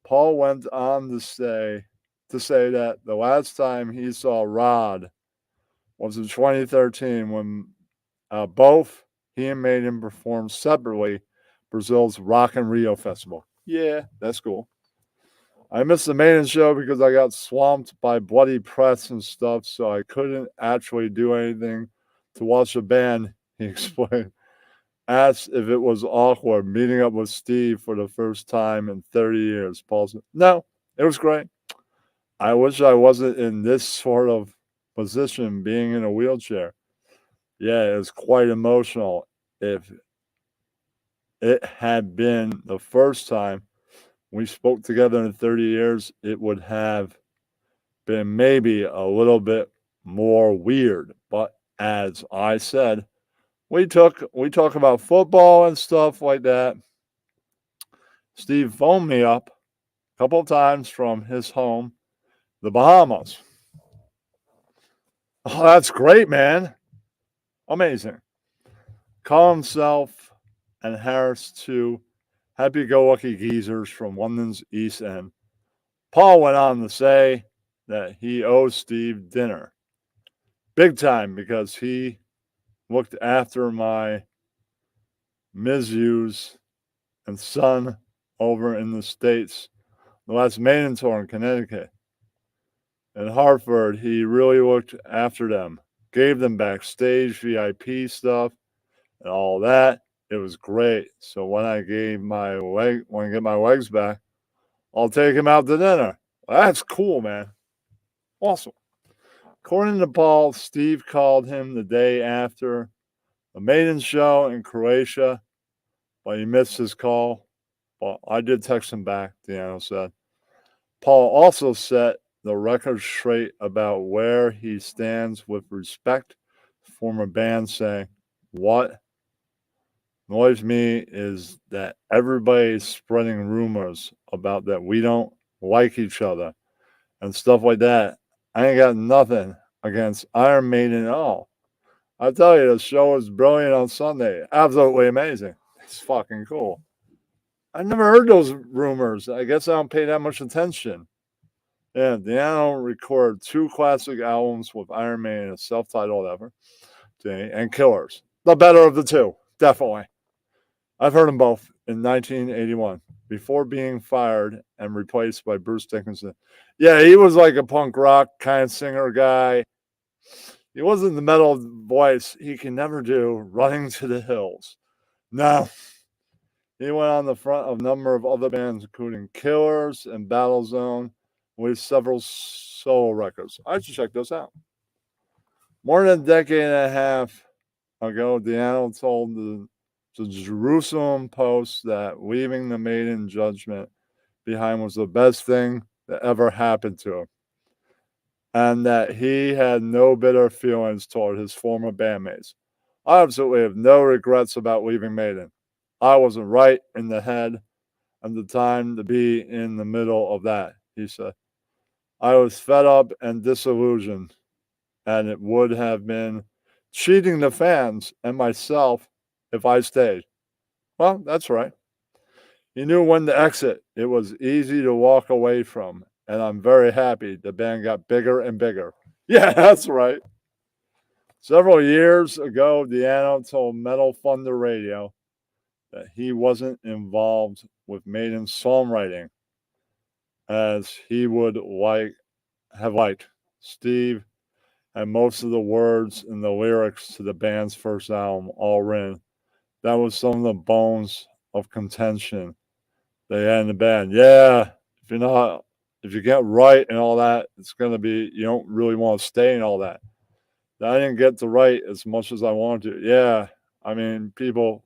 Paul went on to say that the last time he saw Rod was in 2013 when both he and Maiden performed separately Brazil's Rock in Rio Festival. Yeah, that's cool. I missed the Maiden show because I got swamped by bloody press and stuff, so I couldn't actually do anything to watch the band, he explained. Asked if it was awkward meeting up with Steve for the first time in 30 years. Paul said, no, it was great. I wish I wasn't in this sort of position being in a wheelchair. Yeah, it was quite emotional. If it had been the first time we spoke together in 30 years, it would have been maybe a little bit more weird. But as I said, we talk about football and stuff like that. Steve phoned me up a couple of times from his home, the Bahamas. Oh, that's great, man. Amazing. Call himself and Harris, two happy-go-lucky geezers from London's East End. Paul went on to say that he owes Steve dinner. Big time, because he looked after my Mizzou's and son over in the States. The last Maiden tour in Connecticut. In Hartford, he really looked after them. Gave them backstage VIP stuff and all that. It was great. So when I get my legs back, I'll take him out to dinner. Well, that's cool, man. Awesome. According to Paul, Steve called him the day after the Maiden show in Croatia, but he missed his call. But I did text him back, Deano said. Paul also set the record straight about where he stands with respect to former bands, saying, what annoys me is that everybody's spreading rumors about that we don't like each other and stuff like that. I ain't got nothing against Iron Maiden at all. I tell you, the show was brilliant on Sunday. Absolutely amazing. It's fucking cool. I never heard those rumors. I guess I don't pay that much attention. Yeah, Deano recorded 2 classic albums with Iron Maiden, a self-titled effort, and Killers. The better of the two, definitely. I've heard them both in 1981, before being fired and replaced by Bruce Dickinson. Yeah, he was like a punk rock kind of singer guy. He wasn't the metal voice he can never do, Running to the Hills. No. He went on the front of a number of other bands, including Killers and Battlezone, with several solo records. I should check those out. More than a decade and a half ago, Deano told the the Jerusalem Post that leaving the Maiden judgment behind was the best thing that ever happened to him, and that he had no bitter feelings toward his former bandmates. I absolutely have no regrets about leaving Maiden. I wasn't right in the head and the time to be in the middle of that, he said. I was fed up and disillusioned, and it would have been cheating the fans and myself if I stayed. Well, that's right. He knew when to exit. It was easy to walk away from, and I'm very happy the band got bigger and bigger. Yeah, that's right. Several years ago, Deanno told Metal Thunder Radio that he wasn't involved with Maiden's songwriting as he would have liked. Steve had most of the words and the lyrics to the band's first album all written. That was some of the bones of contention they had in the band. Yeah, if you get right and all that, it's gonna be you don't really want to stay and all that. I didn't get to write as much as I wanted to. Yeah, I mean, people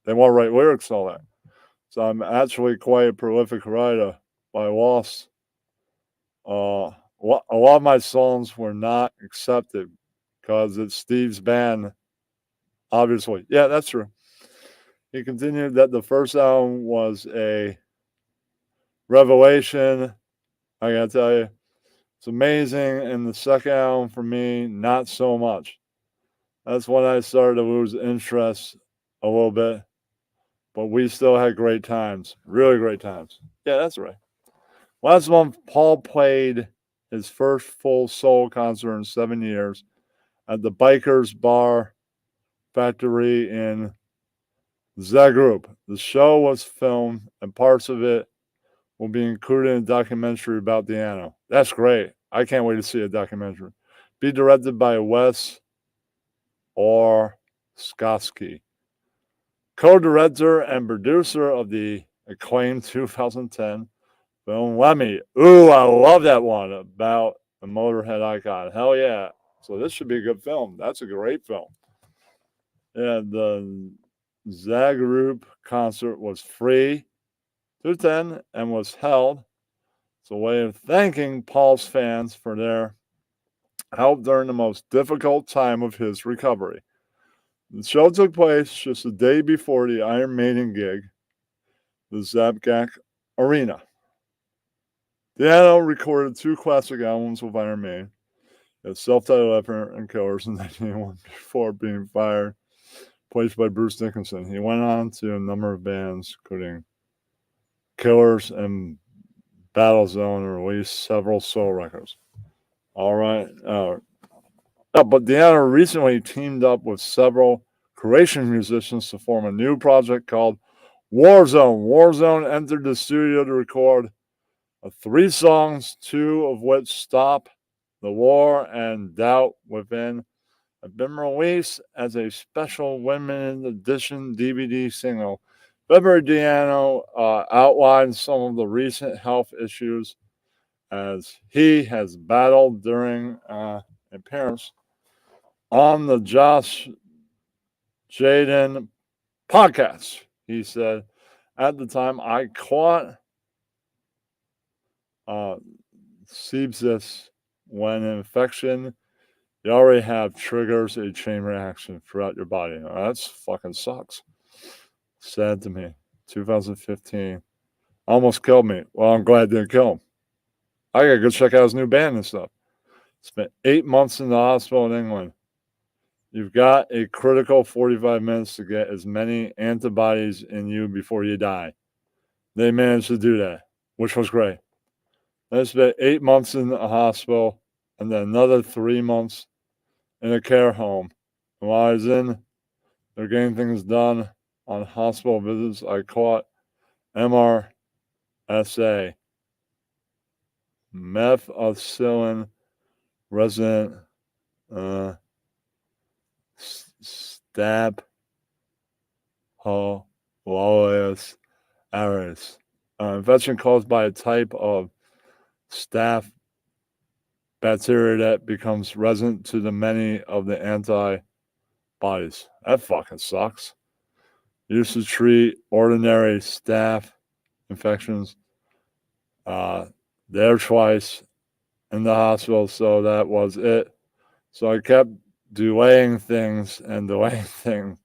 they want to write lyrics and all that. So I'm actually quite a prolific writer, but I lost. A lot of my songs were not accepted because it's Steve's band. Obviously, yeah, that's true. He continued that the first album was a revelation. I gotta tell you, it's amazing, and the second album for me, not so much. That's when I started to lose interest a little bit, but we still had great times, really great times. Yeah, that's right. Last month, Paul played his first full solo concert in 7 years at the Bikers Bar Factory in Zagreb. The show was filmed, and parts of it will be included in a documentary about Deanno. That's great. I can't wait to see a documentary. Be directed by Wes Orskowski, co-director and producer of the acclaimed 2010 film Lemmy. Ooh, I love that one about the Motorhead icon. Hell yeah. So this should be a good film. That's a great film. Yeah, the Zagreb concert was free to attend and was held. It's a way of thanking Paul's fans for their help during the most difficult time of his recovery. The show took place just a day before the Iron Maiden gig, the Zabgak Arena. Deanno recorded 2 classic albums with Iron Maiden, a self-titled effort and Killers in 1981 before being fired, placed by Bruce Dickinson. He went on to a number of bands, including Killers and Battlezone, and released several solo records. All right. But Deanno recently teamed up with several Croatian musicians to form a new project called Warzone. Warzone entered the studio to record 3 songs, 2 of which, Stop the War and Doubt Within, have been released as a special limited edition DVD single. February Deanno outlined some of the recent health issues as he has battled during appearance on the Josh Jaden podcast. He said, at the time I caught sepsis when an infection, you already have triggers a chain reaction throughout your body. That's fucking sucks. Sad to me. 2015. Almost killed me. Well, I'm glad it didn't kill him. I gotta go check out his new band and stuff. Spent 8 months in the hospital in England. You've got a critical 45 minutes to get as many antibodies in you before you die. They managed to do that, which was great. I spent 8 months in the hospital and then another 3 months in a care home. And while I was in, they're getting things done on hospital visits. I caught MRSA, methicillin resident Staphylococcus aureus, infection caused by a type of staph bacteria that becomes resistant to the many of the antibodies. That fucking sucks. Used to treat ordinary staph infections. There twice in the hospital, so that was it. So I kept delaying things and delaying things.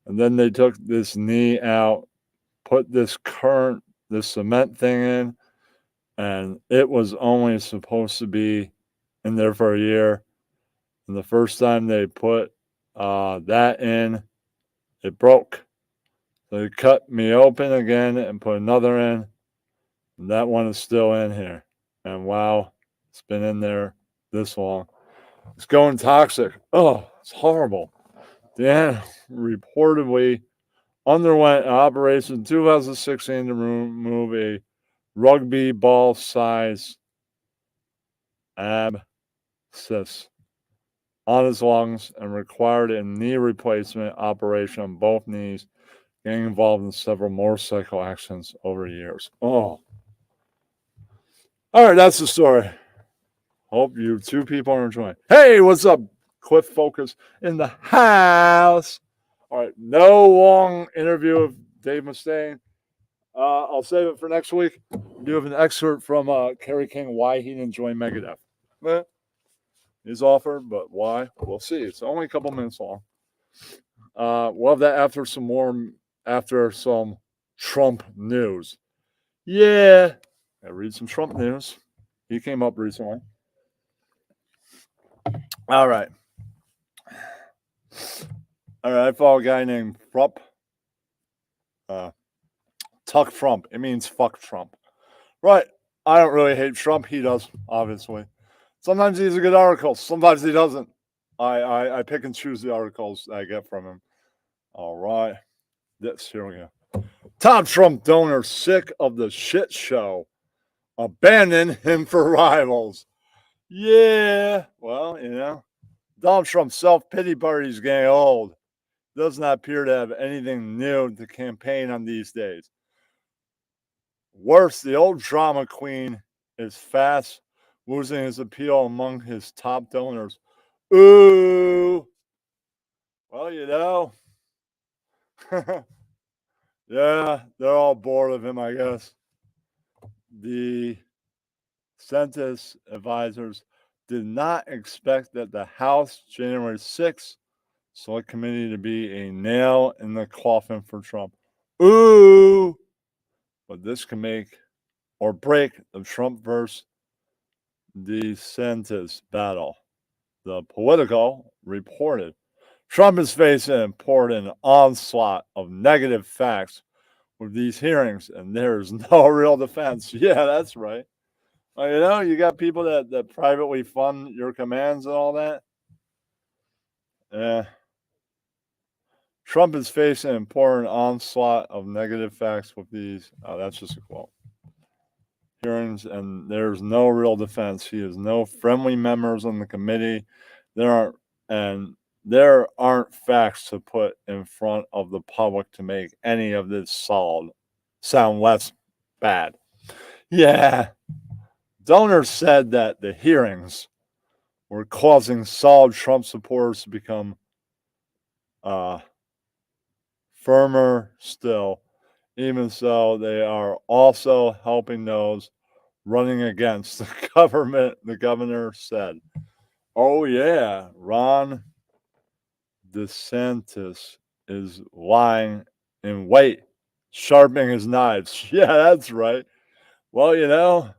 And then they took this knee out, put this cement thing in, and it was only supposed to be in there for a year. And the first time they put that in, it broke. So they cut me open again and put another in. And that one is still in here. And wow, it's been in there this long. It's going toxic. Oh, it's horrible. Dan reportedly underwent an operation in 2016 to remove a rugby ball size abscess on his lungs and required a knee replacement operation on both knees, getting involved in several motorcycle accidents over the years. Oh. All right, that's the story. Hope you two people are enjoying. Hey, what's up? Cliff Focus in the house. All right, no long interview of Dave Mustaine. I'll save it for next week. We do have an excerpt from Kerry King why he didn't join Megadeth. His offer, but why? We'll see. It's only a couple minutes long. We'll have that after some Trump news. Yeah, I read some Trump news. He came up recently. All right. I follow a guy named Trump. Tuck Trump. It means fuck Trump. Right. I don't really hate Trump. He does, obviously. Sometimes he's a good article. Sometimes he doesn't. I pick and choose the articles I get from him. All right. Here we go. Top Trump donor sick of the shit show. Abandon him for rivals. Yeah. Well, Donald Trump's self-pity party is getting old. Does not appear to have anything new to campaign on these days. Worse, the old drama queen is fast losing his appeal among his top donors. Ooh. Well, yeah, they're all bored of him, I guess. The census advisors did not expect that the House January 6th Select Committee to be a nail in the coffin for Trump. Ooh! But this can make or break the Trump versus DeSantis battle. The Political reported Trump is facing an important onslaught of negative facts with these hearings, and there's no real defense. Yeah, that's right. Well, you got people that privately fund your commands and all that. Yeah. Trump is facing an important onslaught of negative facts with these. That's just a quote. Hearings, and there's no real defense. He has no friendly members on the committee. There aren't facts to put in front of the public to make any of this sound less bad. Yeah. Donors said that the hearings were causing solid Trump supporters to become firmer still. Even so, they are also helping those running against the government, the governor said. Oh, yeah, Ron DeSantis is lying in wait, sharpening his knives. Yeah, that's right. Well,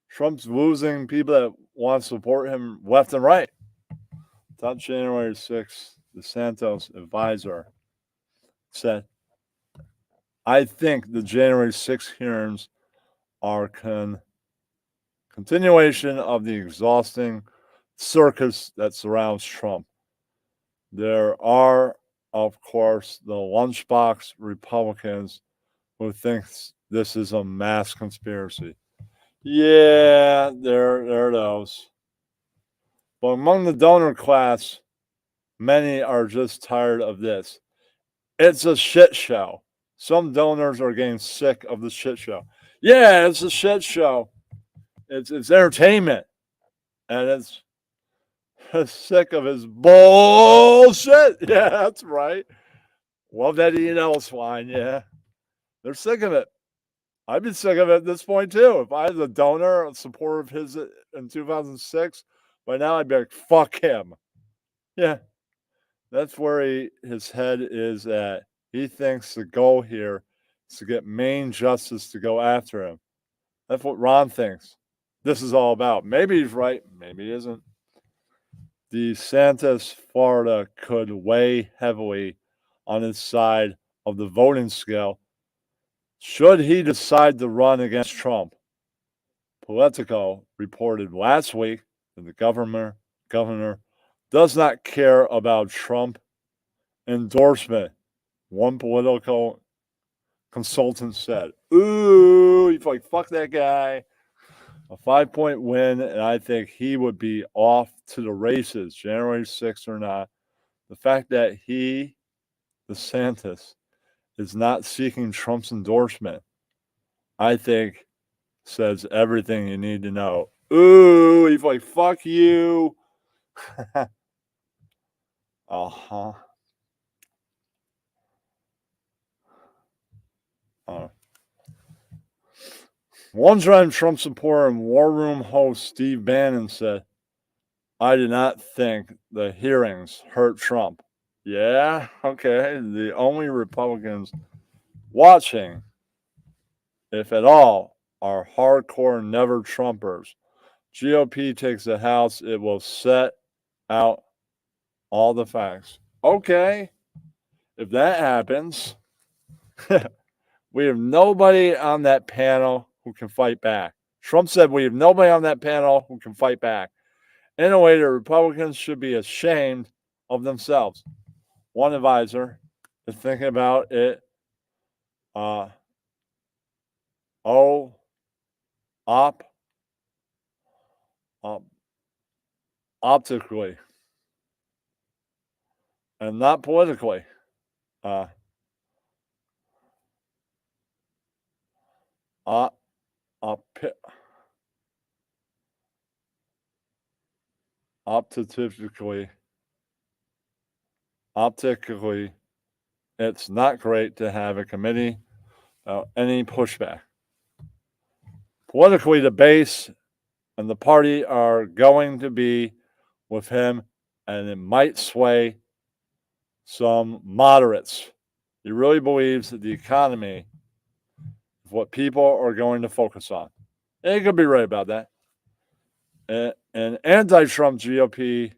Trump's losing people that want to support him left and right. Top January 6th, DeSantis advisor said, I think the January 6th hearings are continuation of the exhausting circus that surrounds Trump. There are, of course, the lunchbox Republicans who think this is a mass conspiracy. Yeah, there are those. But among the donor class, many are just tired of this. It's a shit show. Some donors are getting sick of the shit show. Yeah, it's a shit show. It's entertainment. And it's sick of his bullshit. Yeah, that's right. Love that E&L swine, yeah. They're sick of it. I'd be sick of it at this point, too. If I was a donor, a supporter of his in 2006, by now I'd be like, fuck him. Yeah, that's where his head is at. He thinks the goal here is to get Maine justice to go after him. That's what Ron thinks this is all about. Maybe he's right, maybe he isn't. DeSantis, Florida could weigh heavily on his side of the voting scale should he decide to run against Trump. Politico reported last week that the governor does not care about Trump endorsement. One political consultant said, ooh, he's like, fuck that guy. A 5-point win, and I think he would be off to the races, January 6th or not. The fact that he, DeSantis, is not seeking Trump's endorsement, I think says everything you need to know. Ooh, he's like, fuck you. Uh-huh. One-time Trump supporter and War Room host Steve Bannon said, I did not think the hearings hurt Trump. Yeah, okay. The only Republicans watching, if at all, are hardcore never Trumpers. GOP takes the House, it will set out all the facts. Okay, if that happens, we have nobody on that panel who can fight back. Trump said we have nobody on that panel who can fight back. In a way, the Republicans should be ashamed of themselves. One advisor is thinking about it optically and not politically. Optically, it's not great to have a committee any pushback. Politically, the base and the party are going to be with him, and it might sway some moderates. He really believes that the economy is what people are going to focus on. And he could be right about that. An anti-Trump GOP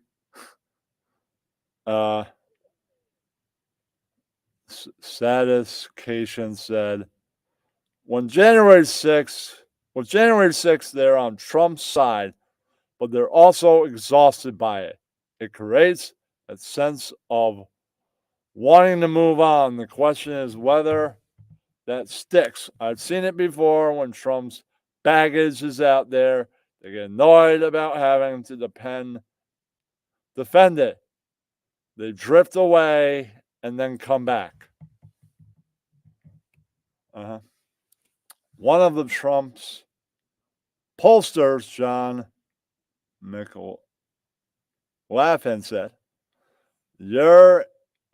statistician said, when January 6th, they're on Trump's side, but they're also exhausted by it. It creates a sense of wanting to move on. The question is whether that sticks. I've seen it before when Trump's baggage is out there. They get annoyed about having to defend it. They drift away and then come back. One of the Trump's pollsters, John McLaughlin, said, you're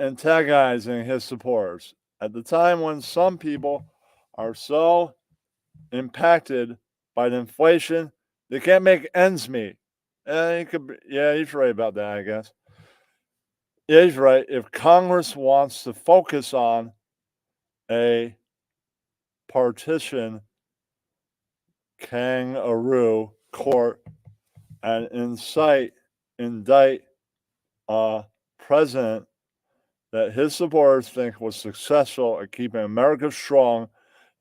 antagonizing his supporters at the time when some people are so impacted by the inflation they can't make ends meet. He's right about that, I guess. Yeah, he's right. If Congress wants to focus on a partition kangaroo court and indict a president that his supporters think was successful at keeping America strong,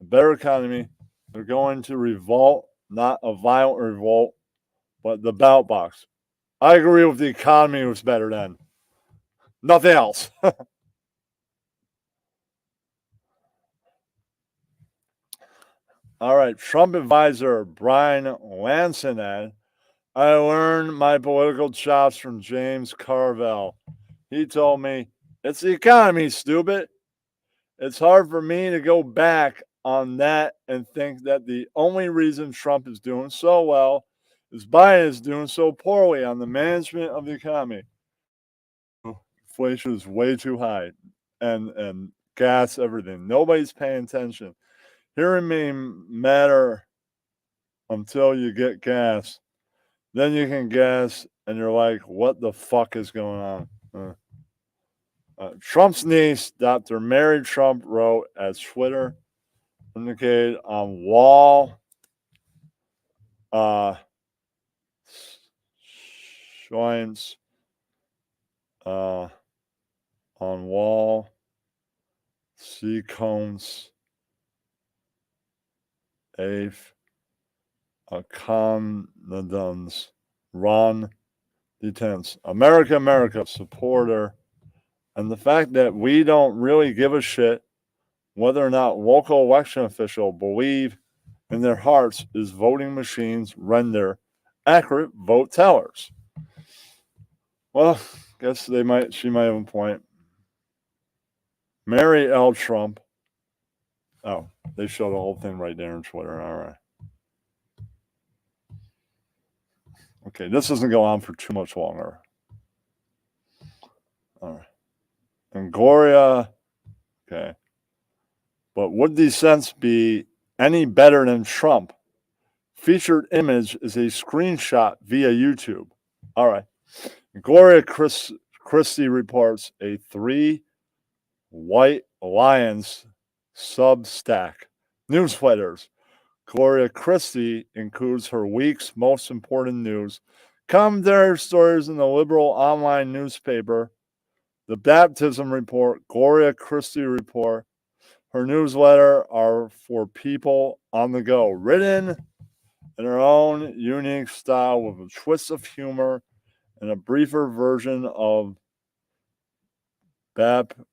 a better economy, they're going to revolt, not a violent revolt, but the ballot box. I agree with the economy was better then. Nothing else. All right, Trump advisor Brian Lansing, I learned my political chops from James Carville. He told me, it's the economy, stupid. It's hard for me to go back on that and think that the only reason Trump is doing so well is Biden is doing so poorly on the management of the economy. Inflation is way too high. and gas everything. Nobody's paying attention. Hearing may matter until you get gas. Then you can gas, and you're like, what the fuck is going on? Trump's niece, Dr. Mary Trump, wrote as Twitter indicated on wall joints on wall sequence eighth condoms Ron DeSantis, America supporter, and the fact that we don't really give a shit whether or not local election officials believe in their hearts is voting machines render accurate vote tellers. Well, guess she might have a point. Mary L. Trump. Oh, they show the whole thing right there on Twitter. All right. Okay, this doesn't go on for too much longer. All right. And Gloria, okay. But would these cents be any better than Trump? Featured image is a screenshot via YouTube. All right. Gloria Christie reports a 3 White Lions Substack newsletters. Gloria Christie includes her week's most important news, commentary stories in the liberal online newspaper, the Baptism Report, Gloria Christie Report. Her newsletter are for people on the go, written in her own unique style with a twist of humor and a briefer version of Baptism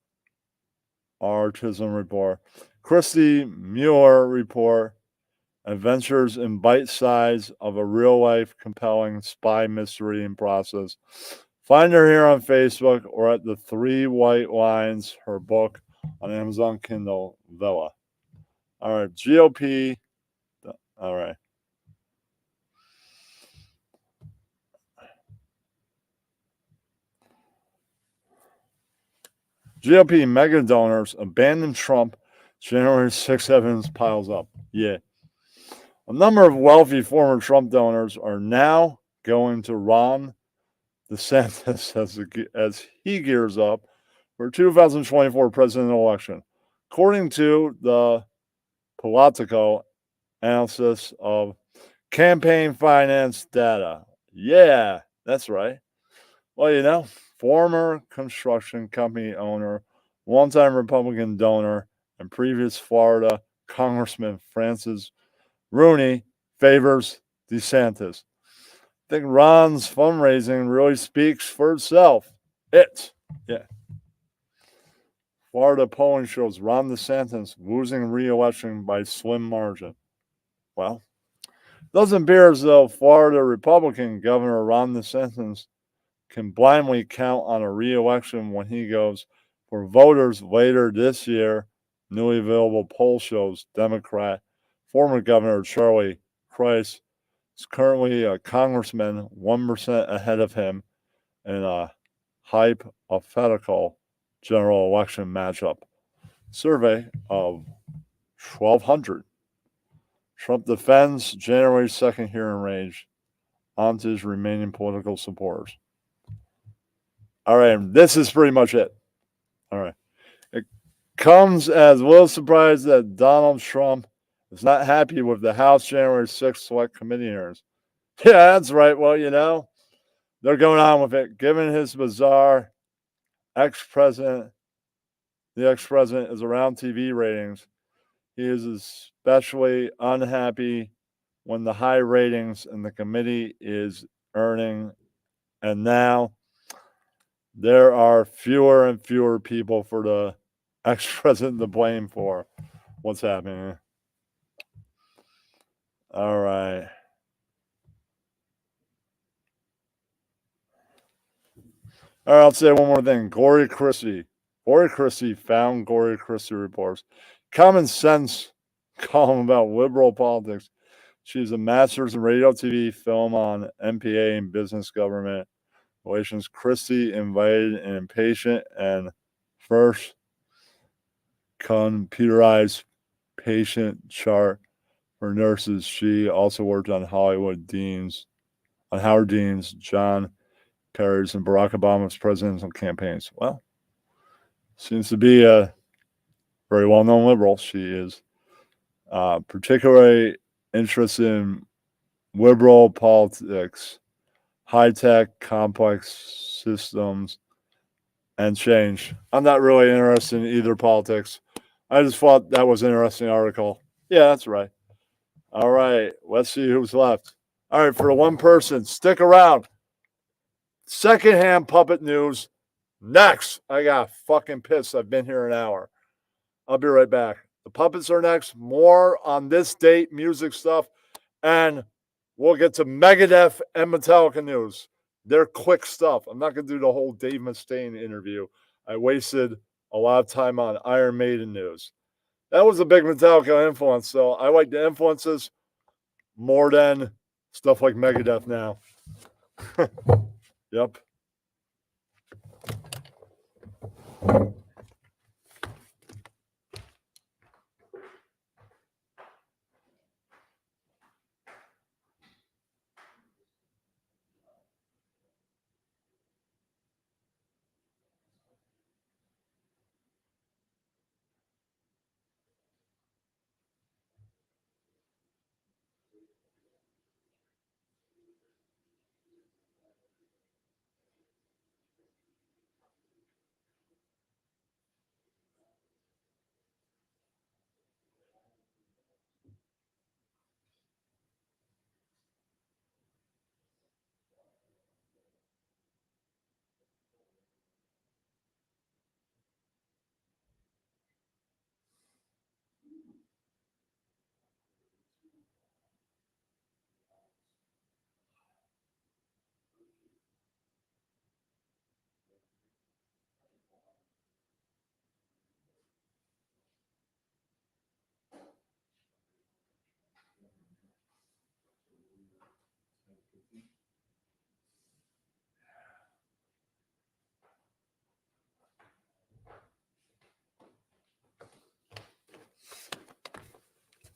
Report. Christie Muir Report, adventures in bite size of a real-life compelling spy mystery and process. Find her here on Facebook or at the 3 White Lines, her book on Amazon Kindle Vella. All right, GOP. All right. GOP mega donors abandon Trump. January 6 evidence piles up. Yeah. A number of wealthy former Trump donors are now going to Ron DeSantis as he gears up for 2024 presidential election. According to the Politico analysis of campaign finance data. Yeah, that's right. Well, you know, former construction company owner, longtime Republican donor, and previous Florida Congressman Francis Rooney favors DeSantis. I think Ron's fundraising really speaks for itself. Yeah. Florida polling shows Ron DeSantis losing re-election by slim margin. Well, it doesn't appear as though Florida Republican Governor Ron DeSantis can blindly count on a re-election when he goes for voters later this year. Newly available poll shows Democrat former Governor Charlie Crist is currently a congressman 1% ahead of him in a hypothetical general election matchup. Survey of 1,200. Trump defends January 2nd hearing range onto his remaining political supporters. All right, this is pretty much it. All right. It comes as little surprise that Donald Trump is not happy with the House January 6th Select Committee hearings. Yeah, that's right. Well, you know, they're going on with it. Given his bizarre the ex-president is around TV ratings, he is especially unhappy when the high ratings in the committee is earning. And now there are fewer and fewer people for the ex-president to blame for what's happening. All right. All right, I'll say one more thing. Gloria Christie found Gloria Christie reports. Common Sense column about liberal politics. She's a master's in radio, TV, film on MPA and business government relations. Christie invited an impatient and first computerized patient chart for nurses. She also worked on Howard Dean's, John Kerry's, and Barack Obama's presidential campaigns. Well, seems to be a very well-known liberal. She is particularly interested in liberal politics, high-tech, complex systems, and change. I'm not really interested in either politics. I just thought that was an interesting article. Yeah, that's right. All right, let's see who's left. All right, for the one person, stick around. Secondhand puppet news next. I got fucking pissed. I've been here an hour. I'll be right back. The puppets are next. More on this date, music stuff, and we'll get to Megadeth and Metallica news. They're quick stuff. I'm not going to do the whole Dave Mustaine interview. I wasted a lot of time on Iron Maiden news. That was a big Metallica influence, so I like the influences more than stuff like Megadeth now. Yep.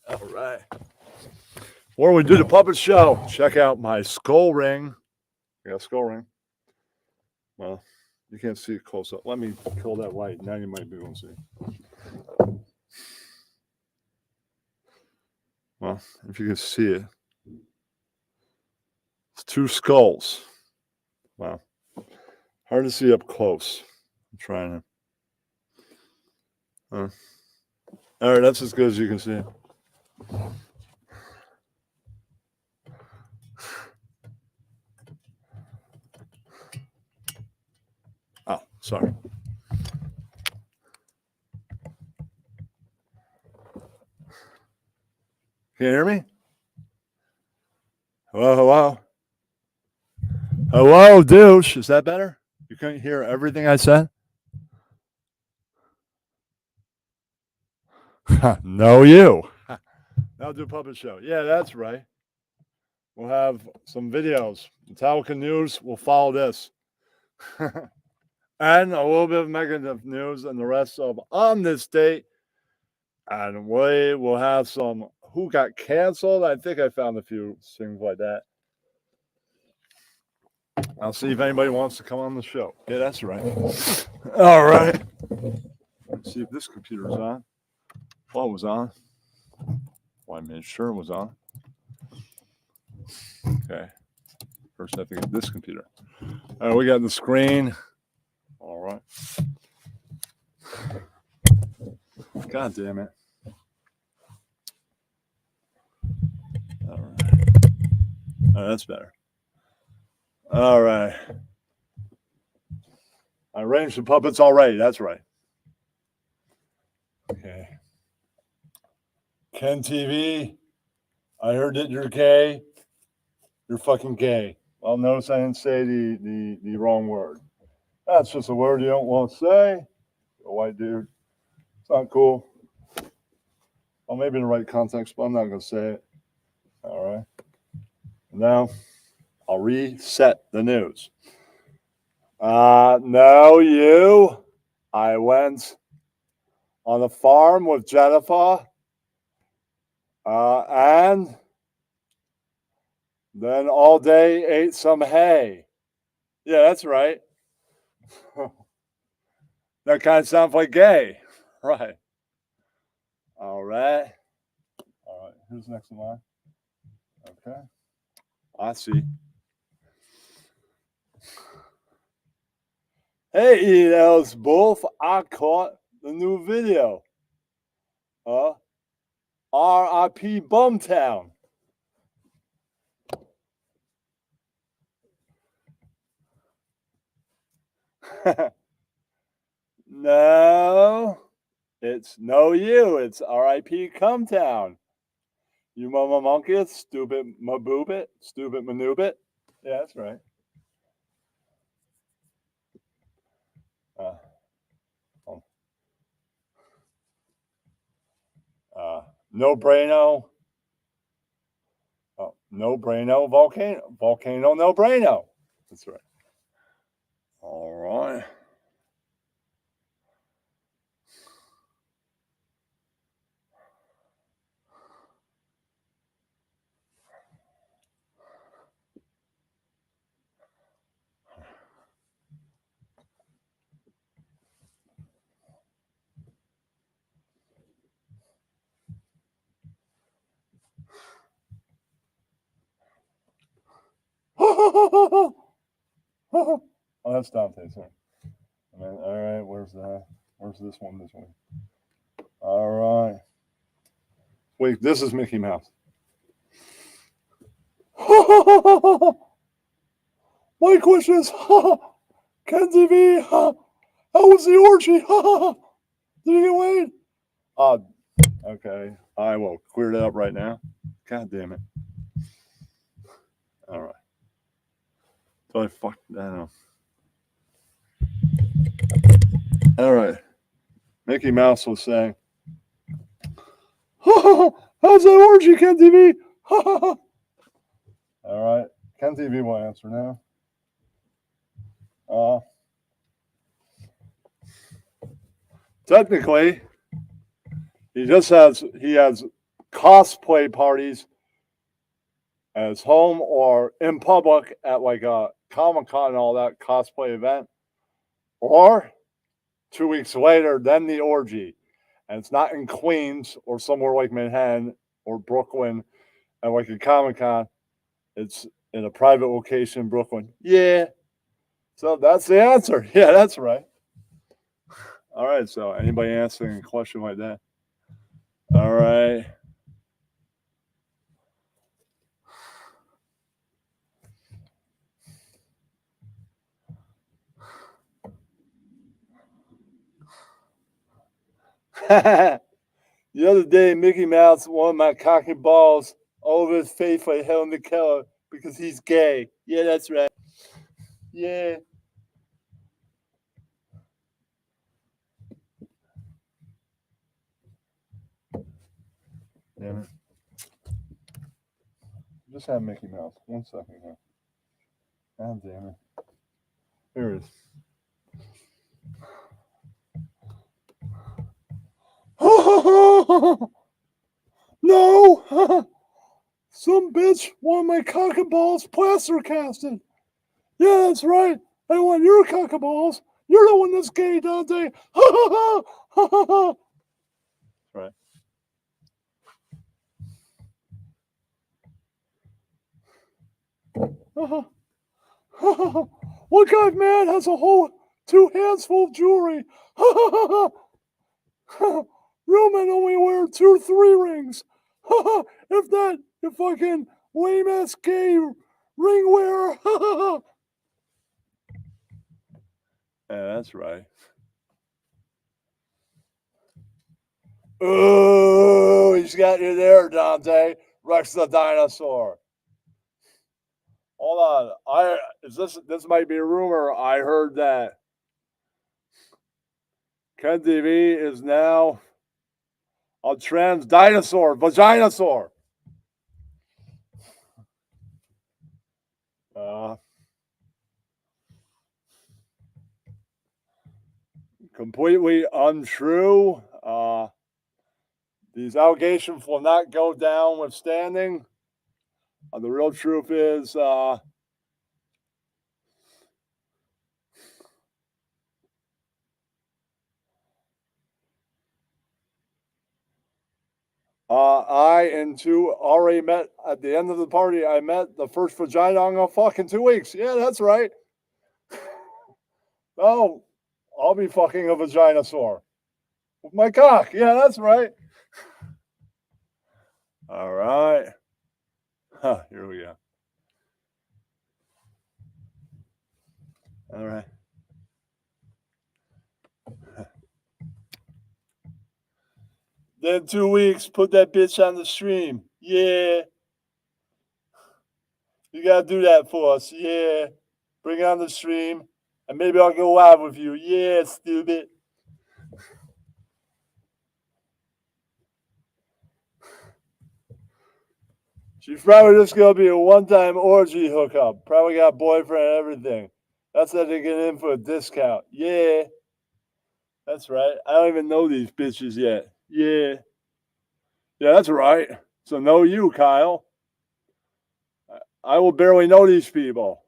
All right. Before we do the puppet show, check out my skull ring. I got a skull ring. Well, you can't see it close up. Let me kill that light. Now you might be able to see. Well, if you can see it, it's two skulls. Wow. Hard to see up close. I'm trying to. All right, that's as good as you can see. Oh, sorry. Can you hear me? Hello, hello. Hello, douche. Is that better? You couldn't hear everything I said? No, you. Now do a puppet show. Yeah, that's right. We'll have some videos. Metallica news will follow this. And a little bit of Megadeth news and the rest of On This Date. And we will have some Who Got Canceled. I think I found a few things like that. I'll see if anybody wants to come on the show. Yeah, that's right. All right. Let's see if this computer is on. Well, it was on. Well, I made sure it was on. Okay. First, I have to get this computer. All right, we got the screen. All right. God damn it. All right. Oh, that's better. All right. I arranged the puppets already. That's right. Okay. Ken TV, I heard that you're gay. You're fucking gay. Well, notice I didn't say the wrong word. That's just a word you don't want to say. A white dude. It's not cool. Well, maybe in the right context, but I'm not going to say it. All right. Now, I'll reset the news. No, you. I went on the farm with Jennifer. And then all day ate some hay. Yeah, that's right. That kind of sounds like gay. Right. All right. All right. Who's next in line? Okay. I see. Hey, those both. I caught the new video. R.I.P. Bumtown. No, it's no you. It's R.I.P. Cumtown. You mama monkey, stupid maboobit, stupid manoobit. Yeah, that's right. No braino. Oh, no braino volcano. Volcano no braino. That's right. All right. Oh, that's Dante's. Sorry. All right, where's that? Where's this one? This one. All right. Wait, this is Mickey Mouse. My question is, Ken TV, how was the orgy? Did you get laid? Okay. I will clear that up right now. God damn it. All right. So I fucked that up. All right. Mickey Mouse was saying, how's that orgy, Ken TV? All right. Ken TV will answer now. Technically, he has cosplay parties as home or in public at like a Comic-Con and all that cosplay event, or 2 weeks later, then the orgy. And it's not in Queens or somewhere like Manhattan or Brooklyn at like a Comic-Con. It's in a private location in Brooklyn. Yeah. So that's the answer. Yeah, that's right. All right. So anybody answering a question like that? All right. The other day, Mickey Mouse wanted my cocky balls over his face like Helen Keller because he's gay. Yeah, that's right. Yeah. Damn it. Just have Mickey Mouse. 1 second here. God damn it. Here it is. No! Some bitch wanted my cock and balls plaster casted. Yeah, that's right. I want your cock and balls. You're the one that's gay, Dante. Right. What kind of man has a whole 2 hands full of jewelry? Real men only wear 2 or 3 rings. If that, you fucking lame ass gay ring wearer. Yeah, that's right. Oh, he's got you there, Dante. Rex the dinosaur. Hold on. This might be a rumor. I heard that Ken TV is now a trans dinosaur, vaginosaur. Completely untrue. These allegations will not go down withstanding. The real truth is, I and two already met at the end of the party. I met the first vagina I'm gonna fuck in 2 weeks. Yeah, that's right. Oh, I'll be fucking a vaginosaur with my cock. Yeah, that's right. All right. Huh, here we go. All right. Then 2 weeks, put that bitch on the stream. Yeah. You gotta do that for us. Yeah. Bring it on the stream. And maybe I'll go live with you. Yeah, stupid. She's probably just gonna be a one-time orgy hookup. Probably got a boyfriend and everything. That's how they get in for a discount. Yeah. That's right. I don't even know these bitches yet. Yeah. Yeah, that's right. So know you, Kyle. I will barely know these people.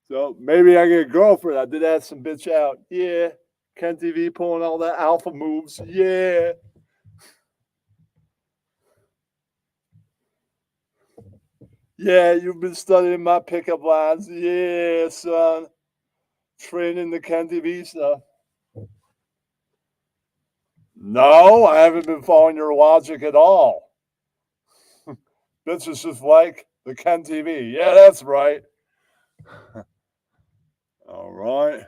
So maybe I get a girlfriend. I did ask some bitch out. Yeah. Ken TV pulling all that alpha moves. Yeah. Yeah, you've been studying my pickup lines. Yeah, son. Training the Ken TV stuff. No, I haven't been following your logic at all. This is just like the Ken TV. Yeah, that's right. All right.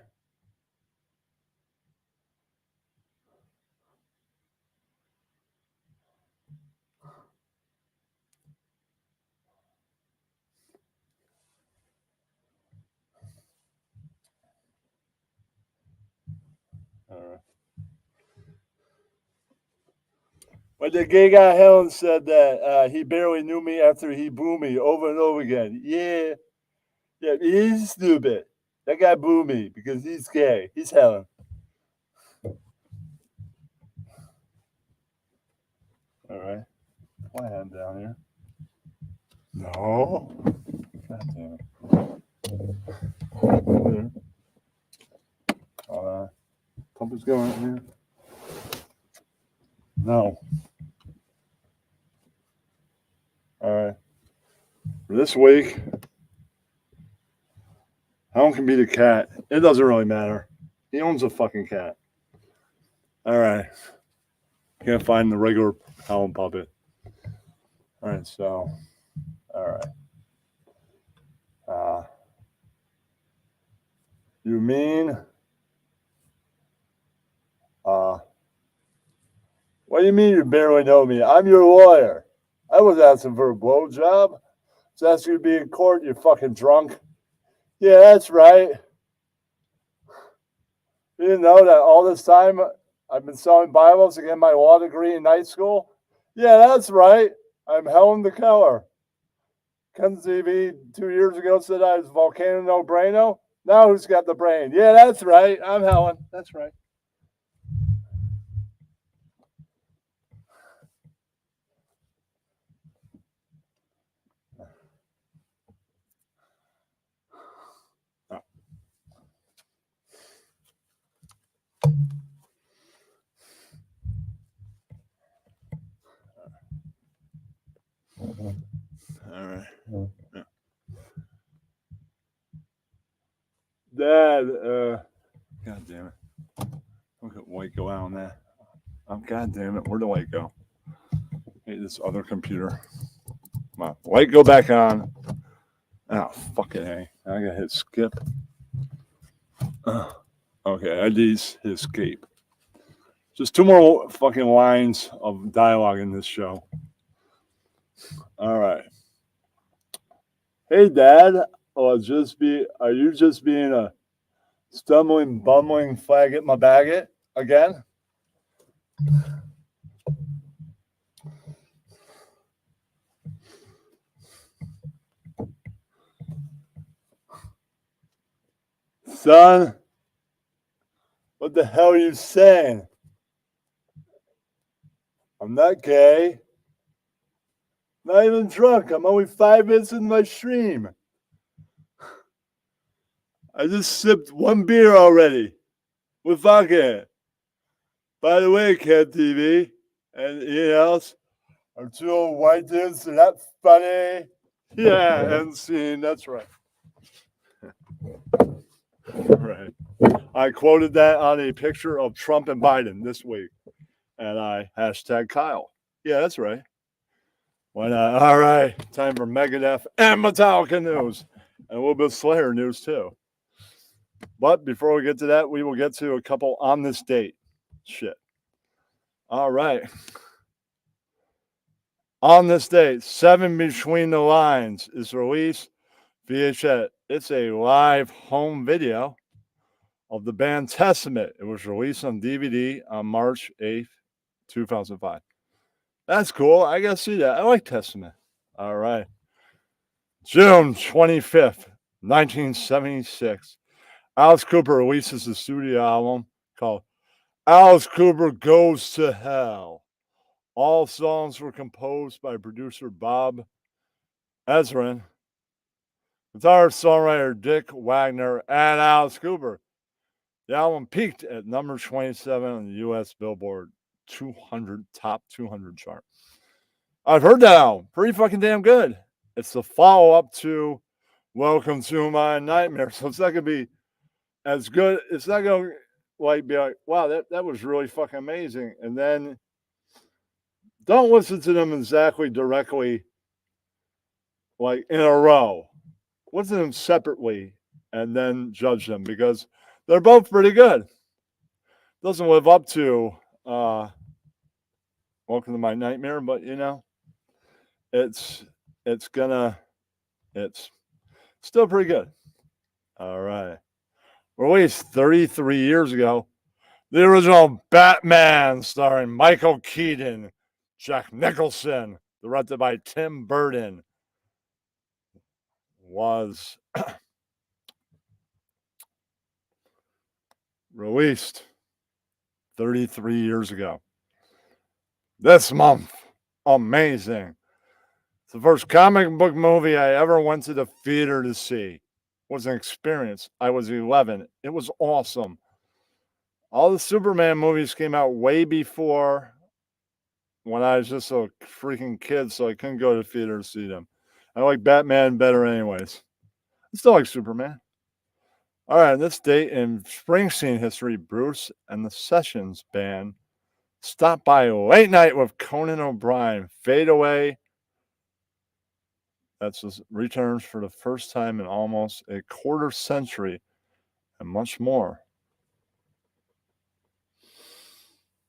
All right. But the gay guy Helen said that he barely knew me after he booed me over and over again. Yeah. Yeah, he's stupid. That guy booed me because he's gay. He's Helen. All right. Put my hand down here. No. God damn it. Hold on. Something's going on here. No. All right. For this week, Helen can be the cat. It doesn't really matter. He owns a fucking cat. All right. Can't find the regular Helen puppet. All right, so, all right. You mean, what do you mean you barely know me? I'm your lawyer. I was asking for a blowjob. I was asking you to be in court, you fucking drunk. Yeah, that's right. You didn't know that all this time I've been selling Bibles to get my law degree in night school? Yeah, that's right. I'm Helen the Keller. Ken TV 2 years ago said I was Volcano No Braino. Now who's got the brain? Yeah, that's right. I'm Helen. That's right. All right. Yeah. Dad, God damn it. Look at white go out on that. Oh, God damn it. Where'd the light go? Hey, this other computer. Come on. Light go back on. Oh, fucking hey. I gotta hit skip. Okay, I did hit escape. Just 2 more fucking lines of dialogue in this show. All right. Hey, Dad. Are you just being a stumbling, bumbling faggot my baggot again? Son, what the hell are you saying? I'm not gay. Not even drunk. I'm only 5 minutes into my stream. I just sipped 1 beer already with vodka. By the way, Cat TV and anything else, are 2 old white dudes. They're not funny. Yeah, and scene. That's right. Right. I quoted that on a picture of Trump and Biden this week. And I hashtag Kyle. Yeah, that's right. Why not? All right. Time for Megadeth and Metallica news. And a little bit of Slayer news, too. But before we get to that, we will get to a couple on this date. Shit. All right. On this date, 7 Between the Lines is released VHS. It's a live home video of the band Testament. It was released on DVD on March 8th, 2005. That's cool. I got to see that. I like Testament. All right. June 25th, 1976. Alice Cooper releases a studio album called Alice Cooper Goes to Hell. All songs were composed by producer Bob Ezrin, guitar songwriter Dick Wagner, and Alice Cooper. The album peaked at number 27 on the U.S. Billboard 200 Top 200 chart. I've heard that album. Pretty fucking damn good. It's the follow-up to Welcome to My Nightmare. So it's not going to be as good. It's not going to be like, wow, that was really fucking amazing. And then don't listen to them exactly directly, like in a row. Listen to them separately and then judge them because they're both pretty good. Doesn't live up to Welcome to My Nightmare, but it's still pretty good. All right. Released 33 years ago, the original Batman starring Michael Keaton, Jack Nicholson, directed by Tim Burton, was released 33 years ago. This month, amazing. It's the first comic book movie I ever went to the theater to see. It was an experience. I was 11. It was awesome. All the Superman movies came out way before when I was just a freaking kid, so I couldn't go to the theater to see them. I like Batman better anyways. I still like Superman. All right, on this date in Springsteen history, Bruce and the Sessions Band stopped by Late Night with Conan O'Brien. Fade Away. That's his returns for the first time in almost a quarter century and much more.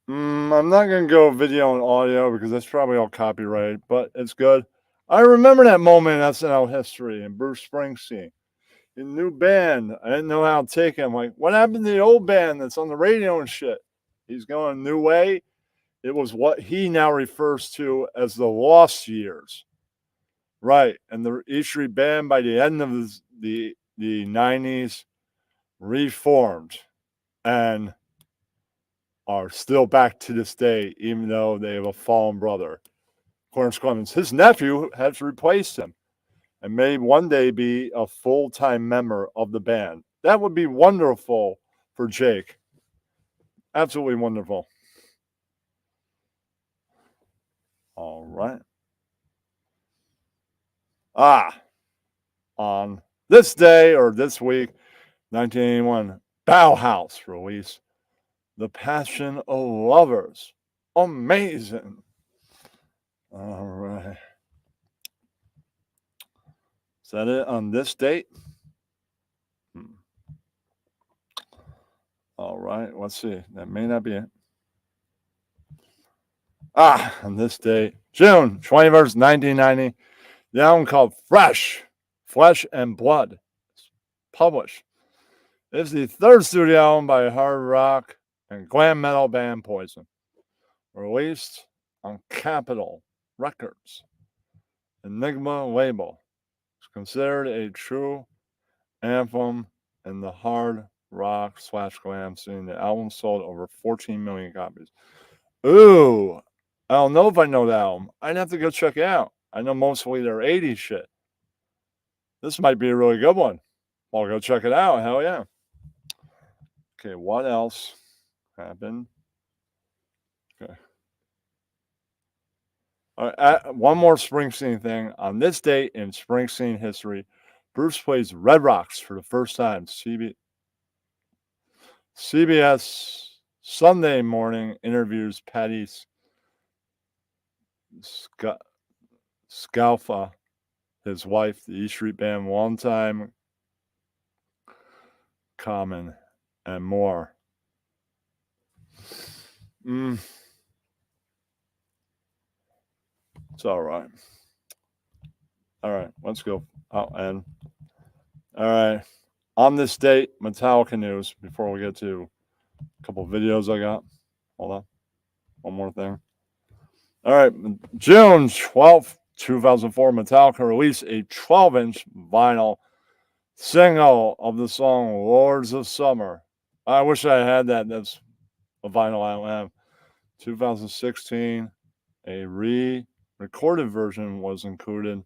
I'm not going to go video and audio because that's probably all copyrighted, but it's good. I remember that moment in SNL history and Bruce Springsteen. A new band. I didn't know how to take him. Like, what happened to the old band that's on the radio and shit? He's going a new way. It was what he now refers to as the lost years. Right. And the E Street Band, by the end of the 90s, reformed and are still back to this day, even though they have a fallen brother, Clarence Clemens. His nephew has replaced him and may one day be a full-time member of the band. That would be wonderful for Jake. Absolutely wonderful. All right. On this day or this week, 1981, Bauhaus released The Passion of Lovers. Amazing. All right. Is that it on this date? All right, let's see. That may not be it. On this date, June 21st, 1990, the album called Fresh, Flesh and Blood, published. It's the third studio album by hard rock and glam metal band Poison, released on Capitol Records, Enigma label. It's considered a true anthem in the hard rock / glam scene. The album sold over 14 million copies. Ooh, I don't know if I know that album. I'd have to go check it out. I know mostly their 80s shit. This might be a really good one. I'll go check it out. Hell yeah. Okay, what else happened? Okay. All right, one more Springsteen thing. On this date in Springsteen history, Bruce plays Red Rocks for the first time. CBS Sunday Morning interviews Patty Scalfa, his wife, the E Street Band, longtime Common, and more. It's all right. All right, let's go. All right. On this date, Metallica news, before we get to a couple of videos I got. Hold on. One more thing. All right. June 12th, 2004, Metallica released a 12-inch vinyl single of the song Lords of Summer. I wish I had that. That's a vinyl I don't have. 2016, a re-recorded version was included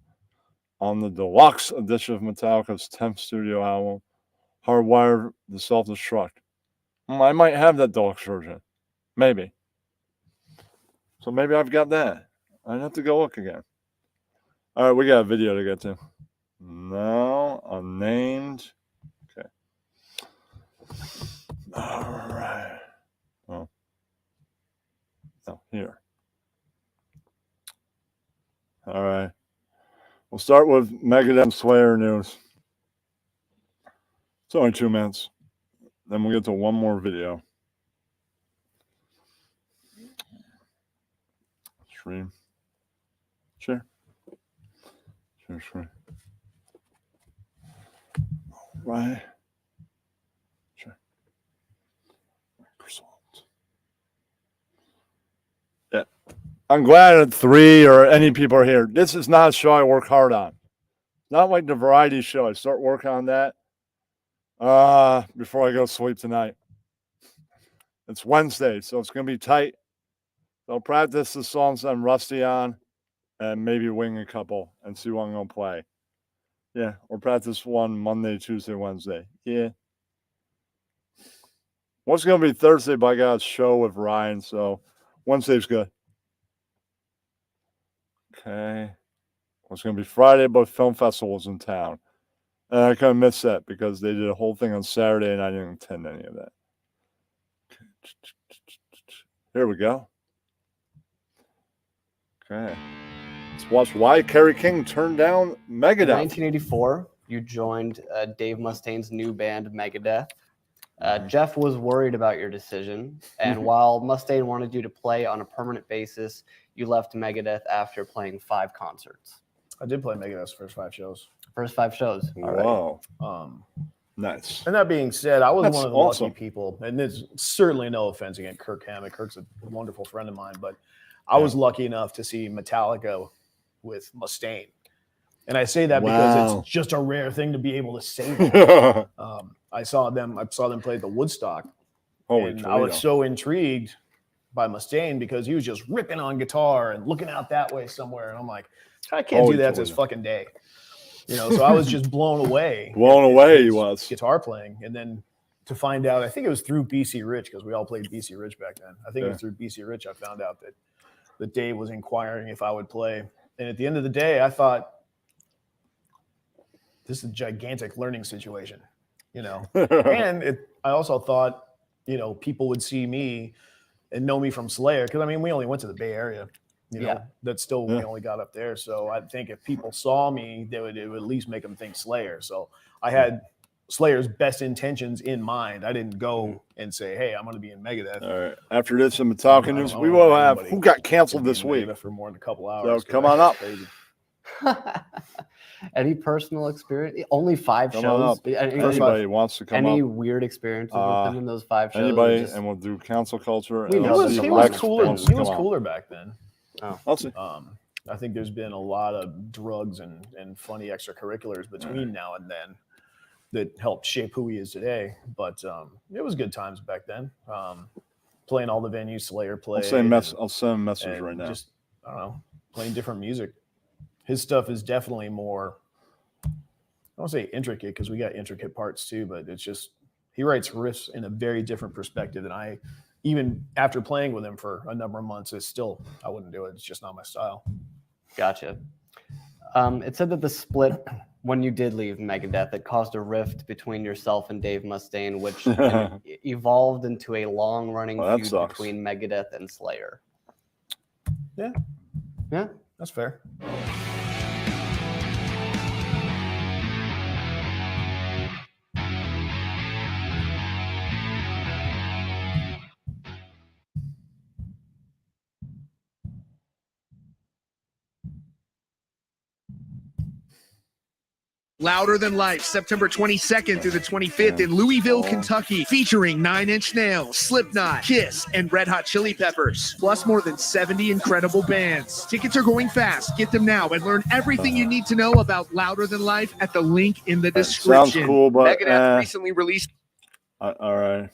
on the deluxe edition of Metallica's 10th studio album, Hardwired to Self-Destruct. I might have that deluxe version. Maybe. So maybe I've got that. I'd have to go look again. All right, we got a video to get to. No, unnamed. Okay. All right. Oh. Oh, here. All right. We'll start with Megadeth Slayer news. It's only 2 minutes. Then we'll get to one more video. Stream. Share. Share. Right. Sure. Yeah. I'm glad that 3 or any people are here. This is not a show I work hard on. Not like the variety show. I start working on that before I go to sleep tonight. It's Wednesday, so it's going to be tight. I'll practice the songs I'm rusty on and maybe wing a couple and see what I'm going to play. Yeah, or practice one Monday, Tuesday, Wednesday. Yeah. What's going to be Thursday, but I got a show with Ryan, so Wednesday's good. Okay. What's going to be Friday, but film festivals in town. And I kind of missed that because they did a whole thing on Saturday and I didn't attend any of that. Here we go. Okay. Let's watch why Kerry King turned down Megadeth. In 1984, you joined Dave Mustaine's new band, Megadeth. Jeff was worried about your decision, and while Mustaine wanted you to play on a permanent basis, you left Megadeth after playing 5 concerts. I did play Megadeth's first 5 shows. First 5 shows. Wow. Nice. And that being said, I was That's one of the awesome. lucky people, and there's certainly no offense against Kirk Hammett. Kirk's a wonderful friend of mine, but I was lucky enough to see Metallica with Mustaine. And I say that because it's just a rare thing to be able to say that. I saw them play at the Woodstock. And I was so intrigued by Mustaine because he was just ripping on guitar and looking out that way somewhere. And I'm like, I can't do that this fucking day. You know, so I was just blown away. He was. Guitar playing. And then to find out, I think it was through BC Rich, because we all played BC Rich back then. I think it was through BC Rich I found out that Dave was inquiring if I would play. And at the end of the day, I thought, this is a gigantic learning situation, you know. And I also thought, you know, people would see me and know me from Slayer, because I mean, we only went to the Bay Area, you know. That's still we only got up there. So I think if people saw me, it would at least make them think Slayer. So I had Slayer's best intentions in mind. I didn't go and say, hey, I'm going to be in Megadeth. All right. After this, some Metallica news, we will have who got canceled this week for more than a couple hours. So come on up. Any personal experience? Only 5 Come shows. Anybody wants to come any up. weird experiences with them in those 5 shows? Anybody, and we'll do cancel culture. He was cooler. He was cooler back then. Oh. I'll see. I think there's been a lot of drugs and funny extracurriculars between now and then that helped shape who he is today. But it was good times back then. playing all the venues Slayer played. I'll send a message and right now. Just, I don't know, playing different music. His stuff is definitely more, I don't say intricate because we got intricate parts too, but it's just, he writes riffs in a very different perspective than I, even after playing with him for a number of months, it's still, I wouldn't do it. It's just not my style. Gotcha. It said that the split, when you did leave Megadeth, it caused a rift between yourself and Dave Mustaine, which evolved into a long-running feud between Megadeth and Slayer. Yeah. Yeah. That's fair. Louder Than Life, September 22nd through the 25th in Louisville, Kentucky, featuring Nine Inch Nails, Slipknot, Kiss, and Red Hot Chili Peppers, plus more than 70 incredible bands. Tickets are going fast. Get them now and learn everything you need to know about Louder Than Life at the link in the description. Sounds cool, but Megadeth recently released. All right. I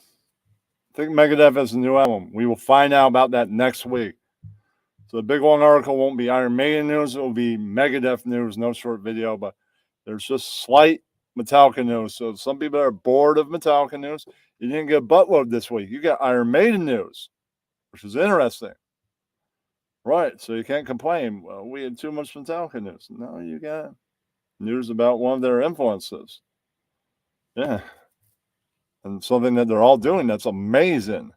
think Megadeth has a new album. We will find out about that next week. So the big long article won't be Iron Maiden news. It will be Megadeth news, no short video, but there's just slight Metallica news. So some people are bored of Metallica news. You didn't get a buttload this week. You got Iron Maiden news, which is interesting. Right. So you can't complain. Well, we had too much Metallica news. No, you got news about one of their influences. Yeah. And something that they're all doing that's amazing.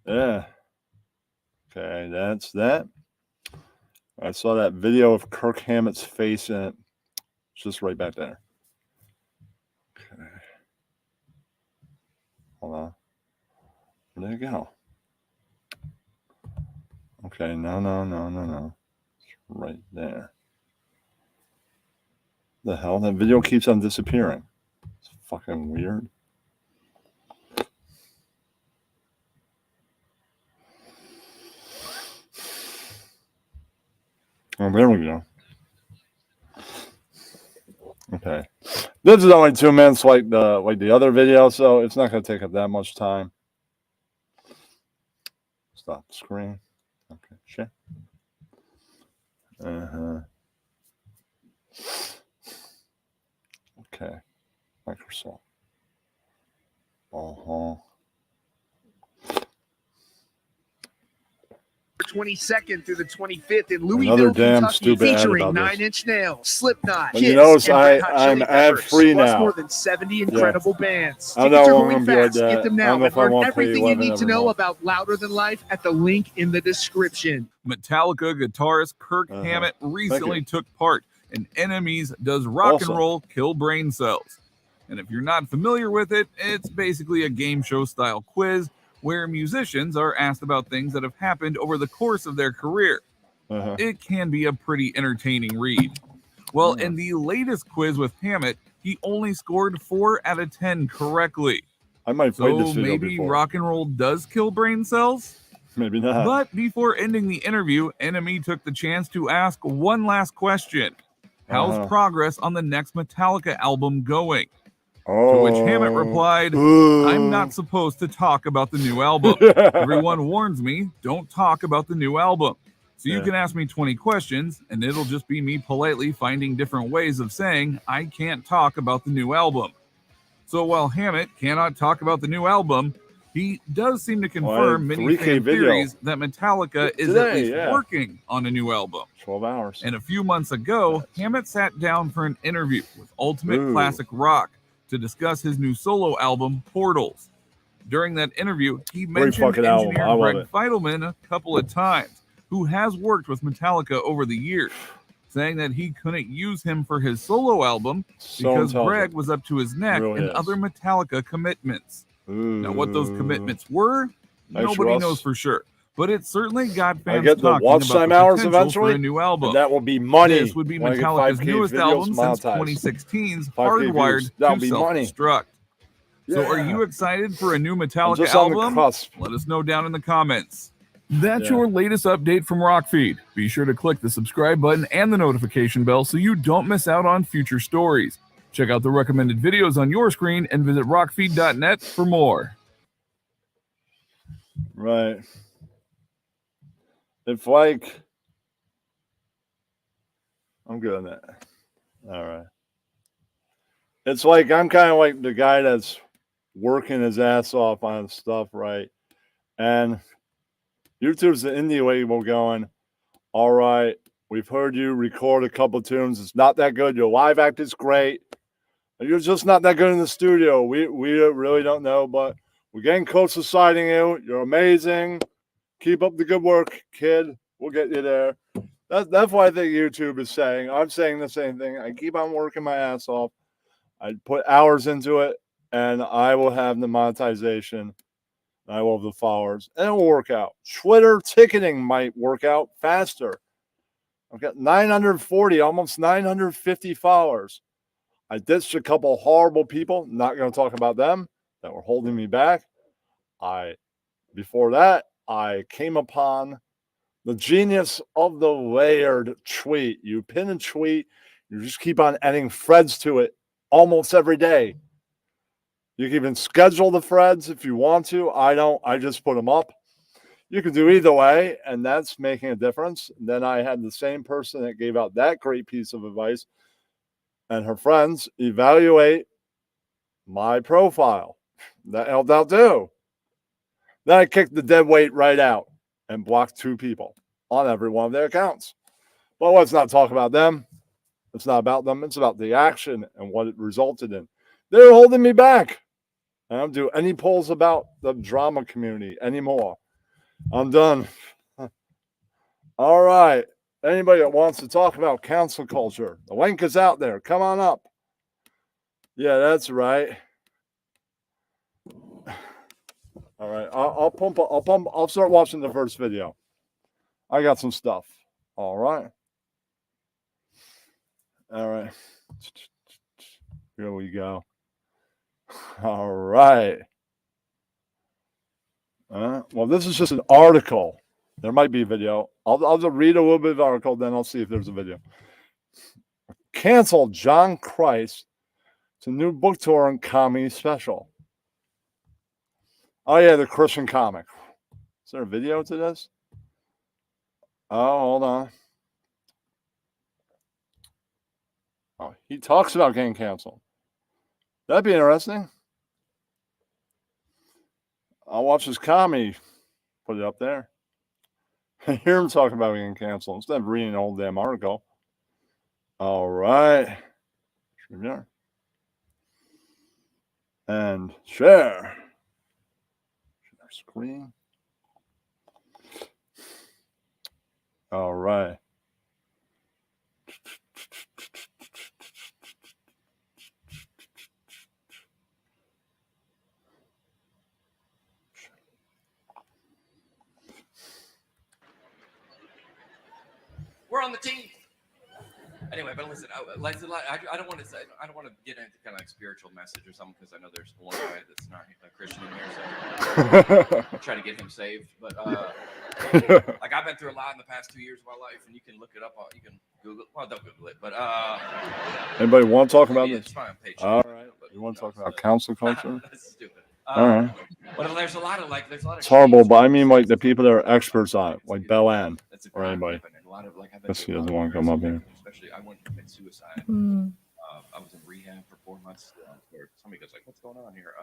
Yeah. Okay, that's that. I saw that video of Kirk Hammett's face in it. It's just right back there. Okay. Hold on. Where'd it go? Okay, no. It's right there. The hell? That video keeps on disappearing. It's fucking weird. Oh, there we go. Okay. This is only 2 minutes like the other video, so it's not going to take up that much time. Stop the screen. Okay, shit. Okay. Microsoft. 22nd through the 25th in Louisville, Kentucky, featuring Nine Inch Nails, Slipknot, Kiss, you notice and Red Hot I'm Chili ad Peppers, free plus now. more than 70 incredible bands. I Tickets are know I'm going gonna be like fast. that. Get them I now don't know and if I learn want to pay everything you 11 need to every know month. about Louder Than Life at the link in the description. Metallica guitarist Kirk Hammett recently took part in Enemies Does Rock and Roll Kill Brain Cells. And if you're not familiar with it, it's basically a game show style quiz where musicians are asked about things that have happened over the course of their career. It can be a pretty entertaining read. Well, in the latest quiz with Hammett, he only scored 4 out of 10 correctly. I might play this So video maybe before. rock and roll does kill brain cells? Maybe not. But before ending the interview, Enemy took the chance to ask one last question. How's progress on the next Metallica album going? To which Hammett replied, I'm not supposed to talk about the new album. Everyone warns me, don't talk about the new album. So you can ask me 20 questions, and it'll just be me politely finding different ways of saying I can't talk about the new album. So while Hammett cannot talk about the new album, he does seem to confirm many fan theories that Metallica is at least working on a new album. 12 hours. And a few months ago, Hammett sat down for an interview with Ultimate Classic Rock to discuss his new solo album, Portals. During that interview, he mentioned engineer Greg Feidelman a couple of times, who has worked with Metallica over the years, saying that he couldn't use him for his solo album because Greg was up to his neck in other Metallica commitments. Now, what those commitments were, nobody knows for sure. But it certainly got fans talking about the potential for a new album. And that will be money. This would be Metallica's newest album since 2016's Hardwired to Self-Destruct. So are you excited for a new Metallica album? Let us know down in the comments. That's your latest update from Rockfeed. Be sure to click the subscribe button and the notification bell so you don't miss out on future stories. Check out the recommended videos on your screen and visit rockfeed.net for more. Right. It's like I'm good on that. All right. It's like I'm kind of like the guy that's working his ass off on stuff, right? And YouTube's the indie label going, all right, we've heard you record a couple tunes. It's not that good. Your live act is great. You're just not that good in the studio. We really don't know, but we're getting close to citing you. You're amazing. Keep up the good work, kid. We'll get you there. That's what I think YouTube is saying. I'm saying the same thing. I keep on working my ass off. I put hours into it, and I will have the monetization. I will have the followers, and it will work out. Twitter ticketing might work out faster. I've got 940, almost 950 followers. I ditched a couple horrible people, not going to talk about them, that were holding me back. Before that, I came upon the genius of the layered tweet. You pin a tweet, you just keep on adding threads to it almost every day. You can even schedule the threads if you want to. I don't, I just put them up. You can do either way, and that's making a difference. Then I had the same person that gave out that great piece of advice and her friends evaluate my profile. That helped out too. Then I kicked the dead weight right out and blocked 2 people on every one of their accounts. But let's not talk about them. It's not about them. It's about the action and what it resulted in. They're holding me back. I don't do any polls about the drama community anymore. I'm done. All right. Anybody that wants to talk about cancel culture, the link is out there. Come on up. Yeah, that's right. All right. I'll start watching the first video. I got some stuff. All right. All right. Here we go. All right. Well, this is just an article. There might be a video. I'll just read a little bit of the article, then I'll see if there's a video. Cancel John Christ. It's a new book tour and comedy special. Oh, yeah, the Christian comic. Is there a video to this? Oh, hold on. Oh, he talks about getting canceled. That'd be interesting. I'll watch his comedy. Put it up there. I hear him talking about getting canceled instead of reading the whole damn article. All right. Share. And share. Share screen. All right. We're on the team. Anyway, but listen, I don't want to say, I don't want to get into kind of like spiritual message or something because I know there's one guy that's not a Christian in here, so I'll try to get him saved. But like I've been through a lot in the past 2 years of my life, and you can look it up. You can Google. Well, don't Google it, but anybody want to talk about this? It's fine on page. All right. You want to talk about cancel culture? That's stupid. All right. But there's a lot of It's horrible, but I mean like the people that are experts on it, like Bell Ann or anybody. Guess he doesn't want to come up here. Especially, I went to commit suicide. I was in rehab for 4 months. Somebody goes like, "What's going on here?"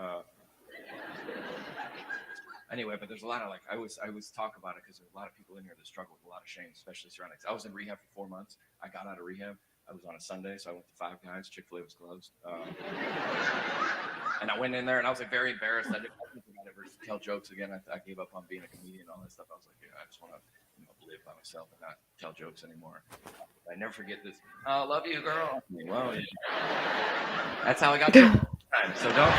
Anyway, but there's a lot of like I always talk about it because there's a lot of people in here that struggle with a lot of shame, especially surrounding. I was in rehab for 4 months. I got out of rehab. I was on a Sunday, so I went to Five Guys. Chick-fil-A was closed, and I went in there and I was like very embarrassed. I didn't ever tell jokes again. I gave up on being a comedian and all that stuff. I was like, yeah, I just want to live by myself and not tell jokes anymore. I never forget this. Oh, love you, girl. Well, yeah. That's how I got through time. So don't.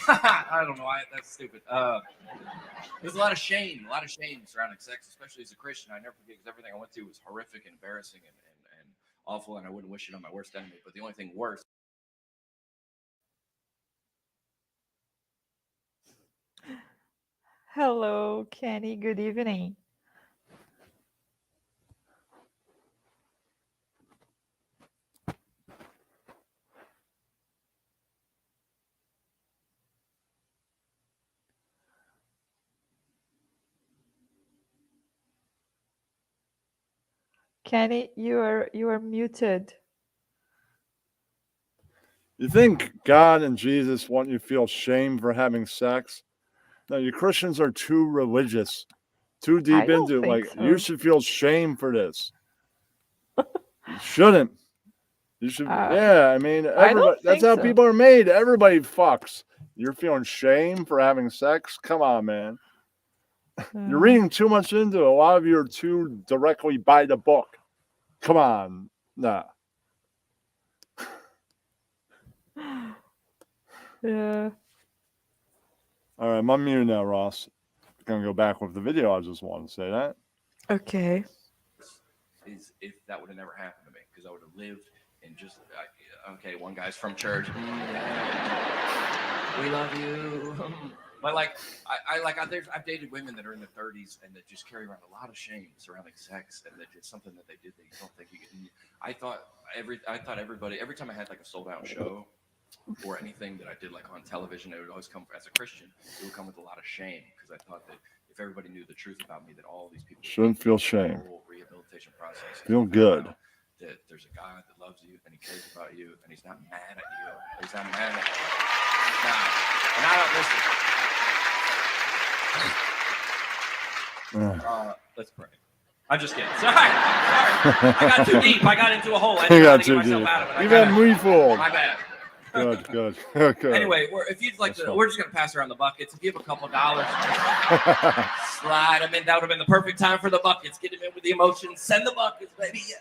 I don't know. That's stupid. There's a lot of shame surrounding sex, especially as a Christian. I never forget because everything I went through was horrific and embarrassing and awful, and I wouldn't wish it on my worst enemy. But the only thing worse. Hello, Kenny. Good evening. Kenny, you are muted. You think God and Jesus want you to feel shame for having sex? No, you Christians are too religious, too deep don't into it. think Like, you so. should feel shame for this. You shouldn't. You should. Yeah, I mean, I don't everybody. That's think how so. people are made. Everybody fucks. You're feeling shame for having sex? Come on, man. You're reading too much into it. A lot of you are too directly by the book. Come on. Nah. Yeah. All right, I'm on mute now, Ross. Gonna go back with the video. I just want to say that. Okay. Is if that would have never happened to me, because I would have lived in just okay. One guy's from church. We love you. But like I've dated women that are in their 30s and that just carry around a lot of shame surrounding sex, and that it's something that they did that you don't think you can. I thought everybody, every time I had like a sold out show or anything that I did like on television, it would always come, as a Christian, it would come with a lot of shame, because I thought that if everybody knew the truth about me, that all these people Shouldn't feel shame. whole rehabilitation process. Feel good. That there's a God that loves you and he cares about you and he's not mad at you. He's not mad at you. Now, and I don't listen. Let's pray. I'm just kidding. Sorry. I got too deep. I got into a hole. I You tried got to too get myself deep. out of it. You've had me fooled. My bad. Good, good, good. Anyway, if you'd like That's to, fine. we're just gonna pass around the buckets. If you have a couple dollars, slide them in. That would have been the perfect time for the buckets. Get them in with the emotions. Send the buckets, baby.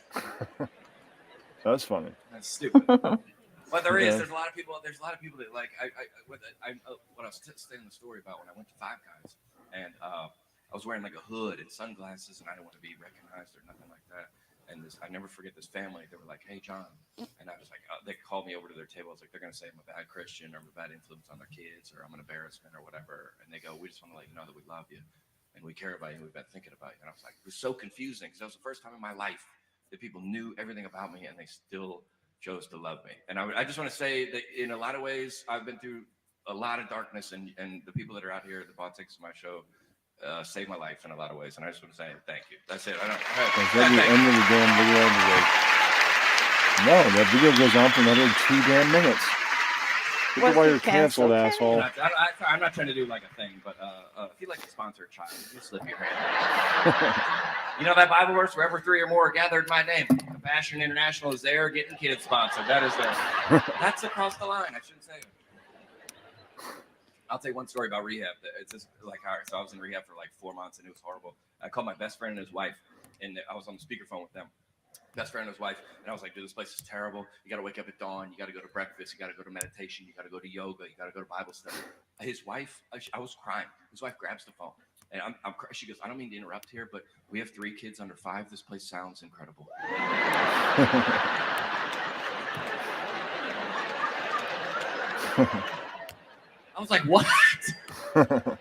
That's funny. That's stupid. But there is. Yeah. There's a lot of people. There's a lot of people that like. What I was saying the story about when I went to Five Guys, and I was wearing like a hood and sunglasses, and I didn't want to be recognized or nothing like that. And I never forget this family. They were like, "Hey, John," and I was like, they called me over to their table. I was like, "They're gonna say I'm a bad Christian or I'm a bad influence on their kids or I'm an embarrassment or whatever." And they go, "We just want to let you know that we love you and we care about you and we've been thinking about you." And I was like, it was so confusing, because that was the first time in my life that people knew everything about me and they still chose to love me. And I just want to say that in a lot of ways, I've been through a lot of darkness, and the people that are out here that bought tickets to my show saved my life in a lot of ways. And I just want to say thank you. That's it. I don't. That's at the end of the damn video. No, that video goes on for another 2 damn minutes. Look at why you're canceled, asshole. I'm not trying to do like a thing, but if you'd like to sponsor a child, just slip your hand. You know that Bible verse, wherever 3 or more are gathered in my name. Compassion International is there, getting kids sponsored. That is there. That's across the line. I shouldn't say it. I'll tell you one story about rehab. It's just like, all right, so I was in rehab for like 4 months and it was horrible. I called my best friend and his wife, and I was on the speakerphone with them. Best friend and his wife, and I was like, dude, this place is terrible. You got to wake up at dawn. You got to go to breakfast. You got to go to meditation. You got to go to yoga. You got to go to Bible study. His wife, I was crying. His wife grabs the phone, and she goes, I don't mean to interrupt here, but we have 3 kids under 5. This place sounds incredible. I was like, what?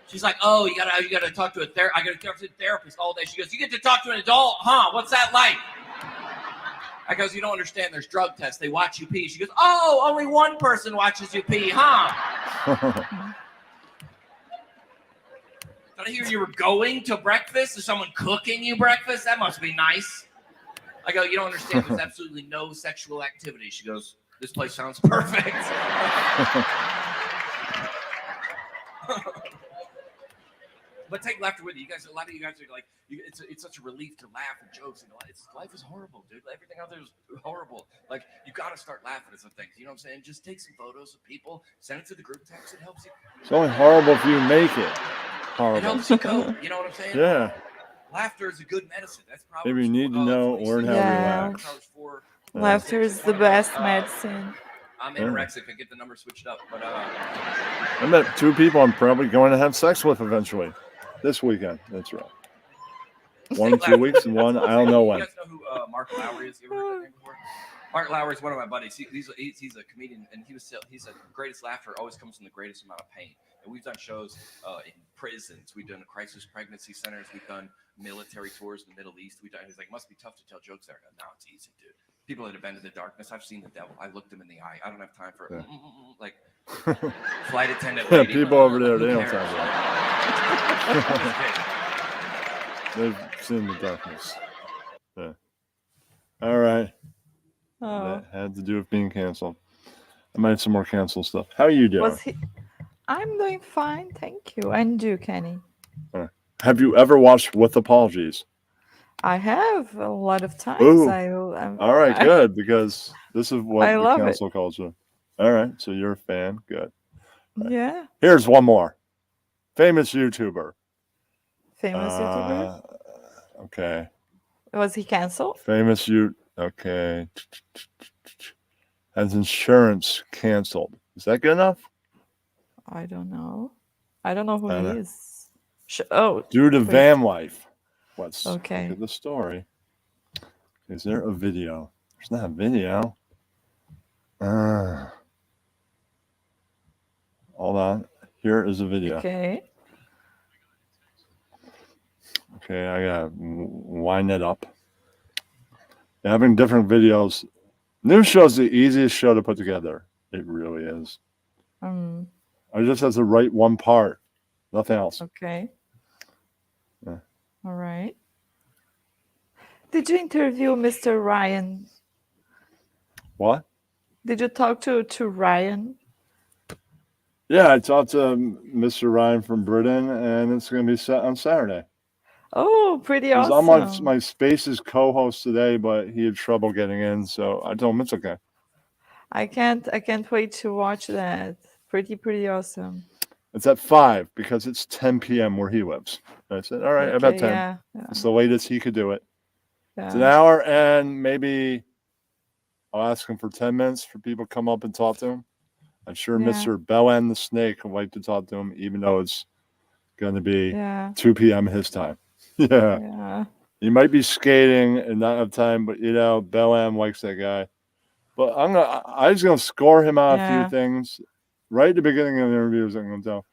She's like, oh, you gotta talk to a therapist. I gotta talk to a therapist all day. She goes, you get to talk to an adult, huh? What's that like? I goes, you don't understand. There's drug tests. They watch you pee. She goes, oh, only one person watches you pee, huh? Did I hear you were going to breakfast? Is someone cooking you breakfast? That must be nice. I go, you don't understand. There's absolutely no sexual activity. She goes, this place sounds perfect. But take laughter with you. You guys, a lot of you guys are like, it's such a relief to laugh and jokes. And life is horrible, dude. Everything out there is horrible. Like, you got to start laughing at some things. You know what I'm saying? Just take some photos of people, send it to the group text. It helps you. It's only horrible if you make it horrible. It helps you cope. You know what I'm saying? Yeah. Laughter is a good medicine. That's probably Maybe you need to know, learn how to relax. Laughter is the best medicine. I'm anorexic. I get the number switched up, but I met 2 people I'm probably going to have sex with eventually this weekend. That's right. 1 in 2 weeks, and 1 I don't know when. You guys know who Mark Lowry is? You ever heard that name before? Mark Lowry is one of my buddies. He's a comedian, and he's the greatest laughter always comes from the greatest amount of pain. And we've done shows in prisons. We've done crisis pregnancy centers. We've done military tours in the Middle East. He's like, must be tough to tell jokes there. No, it's easy, dude. People that have been to the darkness. I've seen the devil. I looked him in the eye. I don't have time for like flight attendant Yeah, lady. people over there, Who they don't cares? talk about it. They've seen the darkness. Yeah. All right. Oh. That had to do with being canceled. I might have some more cancel stuff. How are you doing? Was he? I'm doing fine, thank you. And you, Kenny? Have you ever watched With Apologies? I have a lot of times. Ooh. All right, I- good, because this is what I the love it. cancel culture. All right, so you're a fan. Good. Yeah, Here's one more. Famous YouTuber. famous YouTuber. Okay. Was he canceled? Famous Okay. Has insurance canceled. Is that good enough? I don't know. I don't know who I he know. is. Oh, Due to wait. van life. Let's Okay. look at the story. Is there a video? There's not a video. Hold on. Here is a video. Okay. Okay, I gotta wind it up. Having different videos. News show's the easiest show to put together. It really is. I just have to write one part, nothing else. Okay. Yeah. All right. Did you interview Mr. Ryan? What? Did you talk to Ryan? Yeah, I talked to Mr. Ryan from Britain, and it's going to be set on Saturday. Oh, pretty He's awesome. on my Spaces co-host today, but he had trouble getting in, so I told him it's okay. I can't wait to watch that. Pretty awesome. It's at 5 because it's 10 p.m. where he lives. And I said, all right, Okay, about 10. yeah. It's the latest he could do it. It's an Yeah. hour, and maybe I'll ask him for 10 minutes for people to come up and talk to him. I'm sure Yeah. Mr. Bellend the Snake would like to talk to him, even though it's going to be Yeah. 2 p.m. his time. Yeah. Yeah. He might be skating and not have time, but Bellend likes that guy. But I'm just gonna score him out a Yeah. few things right at the beginning of the interviews. I'm gonna tell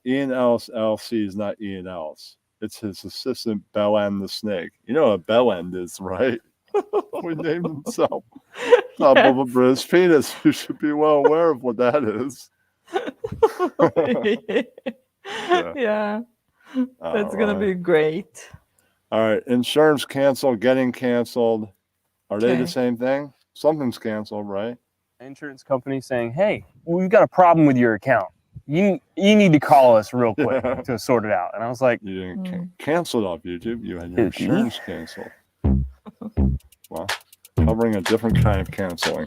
Ian Ellis LC is not Ian Ellis. It's his assistant Bellend the Snake. You know what Bellend is, right? We named himself top of a British penis. You should be well aware of what that is. Yeah. That's All gonna be right. great. All right, insurance canceled, getting canceled. Are they Okay. the same thing? Something's canceled, right? Insurance company saying, "Hey, we've got a problem with your account. You need to call us real quick to sort it out." And I was like, You didn't cancel it off YouTube. You had your Dude, me? insurance canceled. Well, covering a different kind of canceling.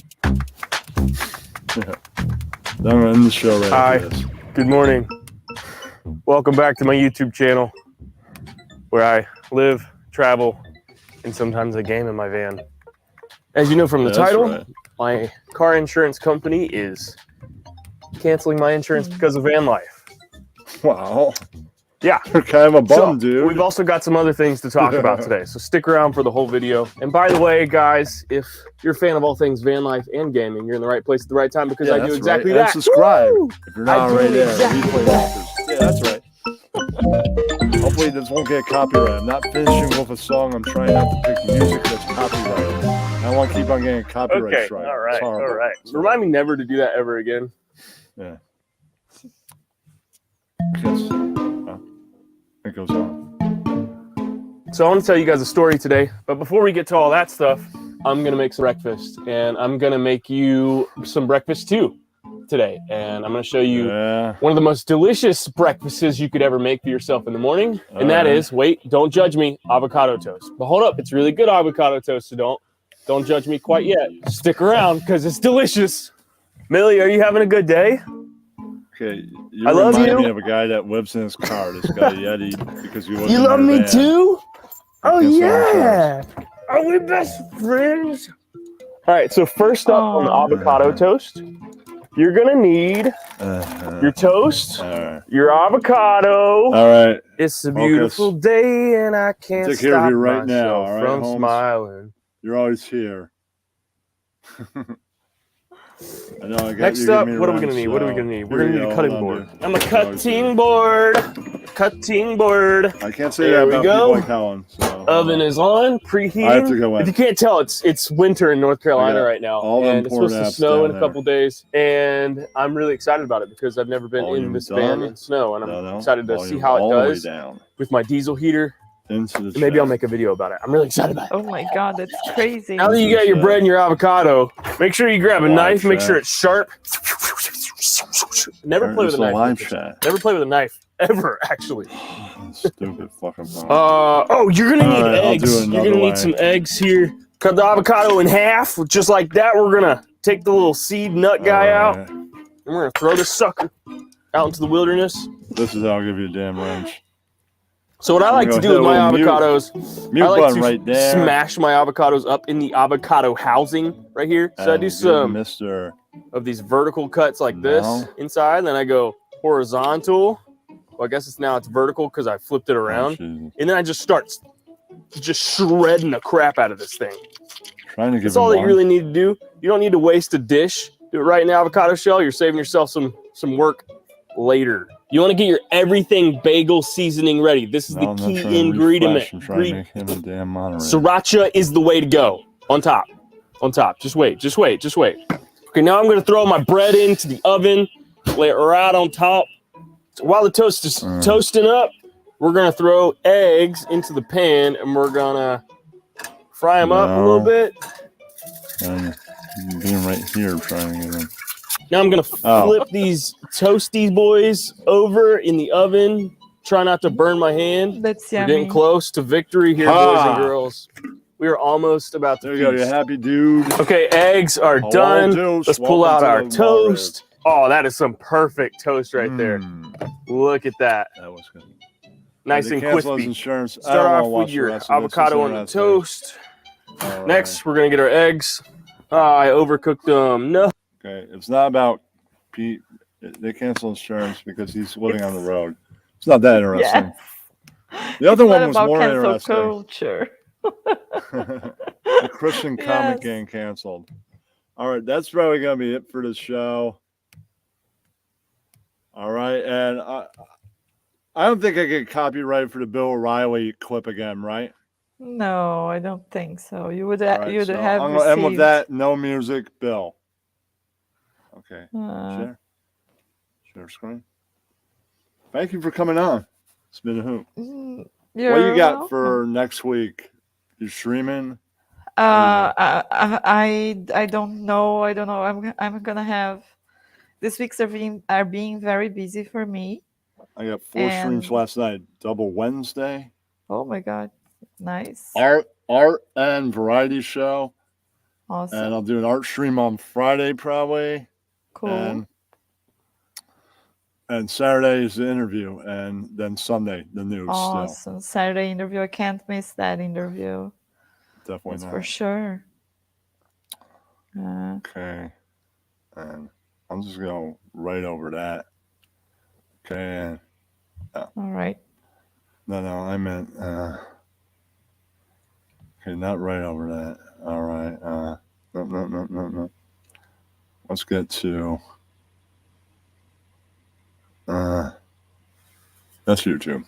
Yeah. I'm going to end the show right "Hi, after this. good morning. Welcome back to my YouTube channel, where I live, travel, and sometimes I game in my van." As you know from the Yeah, that's title, right. my car insurance company is canceling my insurance because of van life. Wow. Yeah. You're kind of a bum, So, dude. we've also got some other things to talk about today, so stick around for the whole video. And by the way, guys, if you're a fan of all things van life and gaming, you're in the right place at the right time, because I do that's exactly right. And that. subscribe Woo! if you're not I do already there. exactly Replay that. watchers. Yeah, that's right. Hopefully this won't get copyright. I'm not finishing with a song. I'm trying not to pick music that's copyrighted. I don't want to keep on getting a copyright Okay, strike. all right, It's horrible. all right. Remind me never to do that ever again. Yeah. It goes on. So I want to tell you guys a story today, but before we get to all that stuff, I'm gonna make some breakfast, and I'm gonna make you some breakfast too today, and I'm gonna show you one of the most delicious breakfasts you could ever make for yourself in the morning, and that is, wait, don't judge me, avocado toast. But hold up, it's really good avocado toast, so don't judge me quite yet. Stick around because it's delicious. Millie, are you having a good day? Okay, I love remind you. me of a guy that lives in his car. This guy Yeti, because you live You in love your me van. too? Oh Cancel yeah. Are we best friends? All right, so first up on the avocado toast, you're gonna need your toast, your avocado. All right. It's a Focus. beautiful day and I can't Take care of stop you right now, myself all right, from Holmes? smiling. You're always here. I know. Next up, what are we gonna need? What are we gonna need? We're gonna need a cutting board. I'm a cutting board. Cutting board. I can't say that about people like Helen. So, Oven is on, preheating. I have to go in. If you can't tell, it's winter in North Carolina right now, and it's supposed to snow in a couple days. And I'm really excited about it because I've never been in this van in snow, and I'm excited to see how it does with my diesel heater. And maybe I'll make a video about it. I'm really excited about it. Oh my god, that's crazy. Now that you got your bread and your avocado, make sure you grab a knife. Make sure it's sharp. Never play with a knife. Never play with a knife. Ever, actually. Stupid fucking phone. Oh, you're gonna need eggs. You're gonna need some eggs here. Cut the avocado in half, just like that. We're gonna take the little seed nut guy out, and we're gonna throw this sucker out into the wilderness. This is how I'll give you a damn wrench. So what I like to do with my avocados, I like to right there. smash my avocados up in the avocado housing right here. So I do some of these vertical cuts like this inside, and then I go horizontal. Well, I guess it's vertical because I flipped it around. And then I just start shredding the crap out of this thing. That's all that you really need to do. You don't need to waste a dish. Do it right in the avocado shell. You're saving yourself some work later. You want to get your everything bagel seasoning ready. This is the key ingredient. Sriracha is the way to go. On top. On top. Just wait. Just wait. Just wait. Okay, now I'm going to throw my bread into the oven. Lay it right on top. So while the toast is toasting up, we're going to throw eggs into the pan, and we're going to fry them up a little bit. Being right here trying to get them. Now I'm going to flip these toasty boys over in the oven. Try not to burn my hand. That's We're getting close to victory here, boys and girls. We are almost about to There you go, you happy dude. Okay, eggs are done. Let's pull out our toast. Oh, that is some perfect toast right there. Look at that. That was good. Nice and crispy. Start off with your avocado on the toast. Next, we're going to get our eggs. I overcooked them. No. Okay, it's not about Pete. They cancel insurance because he's living on the road. It's not that interesting. The other one was more interesting. Culture. The Christian comic gang canceled. All right, that's probably gonna be it for the show. All right, and I don't think I get copyright for the Bill O'Reilly clip again, right? No, I don't think so. You would All right, you'd so have I'm gonna end with received- that. No music, Bill. Okay. Share screen. Thank you for coming on. It's been a hoot. What you got for next week? You streaming? I don't know. I don't know. I'm gonna have this week's are being very busy for me. I got 4 streams last night. Double Wednesday. Oh my god, nice. Art and variety show. Awesome. And I'll do an art stream on Friday probably. Cool. And Saturday is the interview, and then Sunday the news. Awesome. Saturday interview. I can't miss that interview. Definitely That's not. for sure. Okay. And I'm just going to write over that. Okay. And, All right. No, I meant. Okay, not right over that. All right. No. Let's get to. That's YouTube.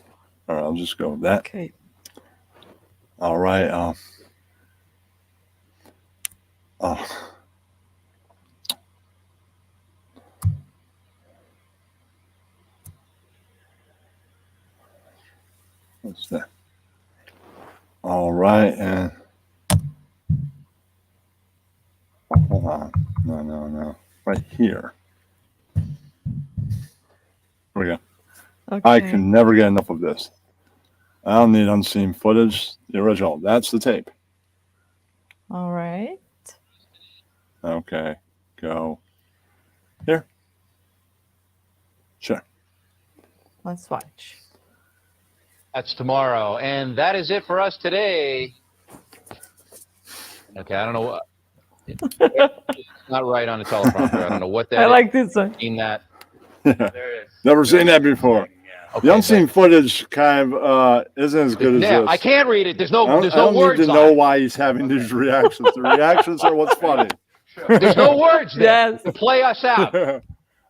All right, I'll just go with that. Okay. All right. What's that? All right, and hold on. No. Right here. There we go. Okay. I can never get enough of this. I don't need unseen footage. The original. That's the tape. All right. Okay. Go here. Sure. Let's watch. That's tomorrow. And that is it for us today. Okay, I don't know what. It's not right on the teleprompter. I don't know what that I is. like this one. Seen that. Never seen that before. The unseen footage kind of isn't as good as Yeah, this. I can't read it. There's no I don't words need to on know it. why he's having these reactions. The reactions are what's funny. There's no words there. Yes. To play us out.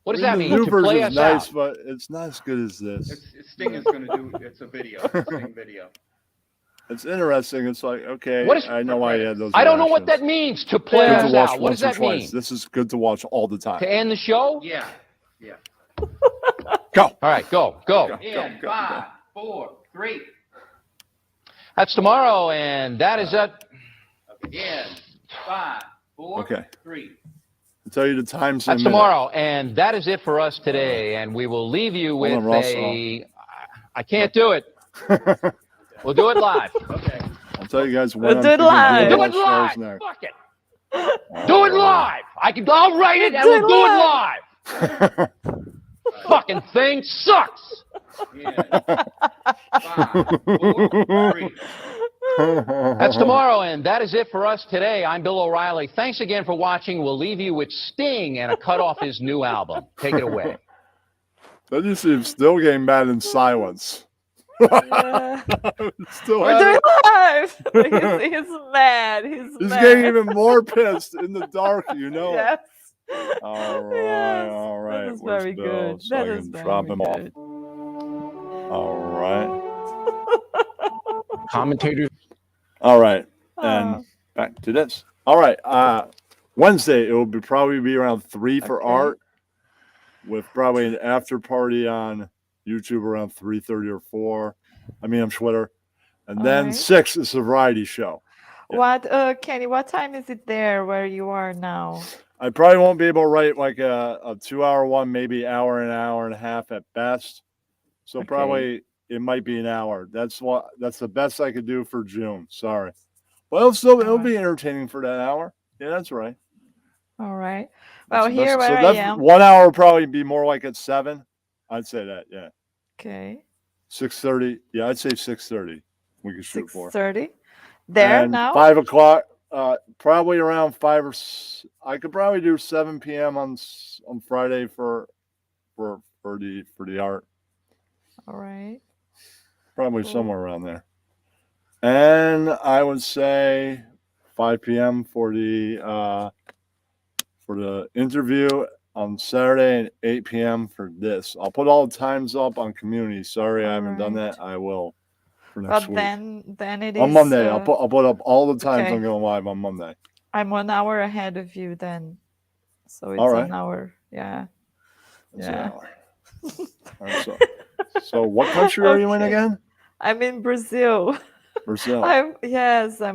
What does that The mean? new To play version us is nice, out. but it's not as good as this. Sting is going to do. It's a video. Sting video. It's interesting. It's like, okay, What is- I know why you had those. I don't know what that reactions. means. To play Good us to watch out. What once does or that twice. mean? This is good to watch all the time. To end the show? Yeah. Yeah. Go. All right, go. In 5, 4, 3. That's tomorrow, and that is it. In 5, 4, Okay. 3. I'll tell you the times in a That's minute. tomorrow, and that is it for us today. And we will leave you Hold with on, Ross, I can't do it. We'll do it live. Okay. I'll tell you guys when We'll I'm do it thinking live. doing Do it shows live. next. Fuck it. Do it live. I'll write it and we'll do it live. Fucking thing sucks. In 5, 4, 3. That's tomorrow, and that is it for us today. I'm Bill O'Reilly. Thanks again for watching. We'll leave you with Sting and a cut off his new album. Take it away. Then you see him still getting mad in silence. Yeah. Still We're doing live. He's mad. He's mad. getting even more pissed in the dark, you know. Yes. All right, Yes. all right. That is Where's very Bill? good. So That I is can very drop him good. off. All right. Commentators. All right. Oh. And back to this. All right. Wednesday, it will probably be around 3 for Okay. art, with probably an after party on YouTube around 3:30 or 4. I mean, on Twitter. And All then right. 6 is a variety show. What, Kenny? What time is it there where you are now? I probably won't be able to write like a 2-hour one, maybe hour and a half at best. So Okay. probably it might be an hour. That's the best I could do for June. Sorry. But it'll be entertaining for that hour. Yeah, that's right. All right. That's Well, the here best. where So I that's am. 1 hour will probably be more like at 7. I'd say that, yeah. Okay. 6:30. Yeah, I'd say 6:30. We could shoot for 6:30. There and now. 5 o'clock. Probably around 5 or I could probably do 7 p.m. on Friday for the art. All right. Probably Cool. somewhere around there. And I would say 5 p.m. for the interview on Saturday and 8 p.m. for this. I'll put all the times up on community. Sorry, I haven't done that. I will for next But week. then it is On Monday, I'll put up all the times okay. I'm going live on Monday. I'm 1 hour ahead of you then. So it's All right. an hour. Yeah. That's an Yeah. hour. All right, so what country are you in Okay. again? I'm in Brazil. Brazil. I'm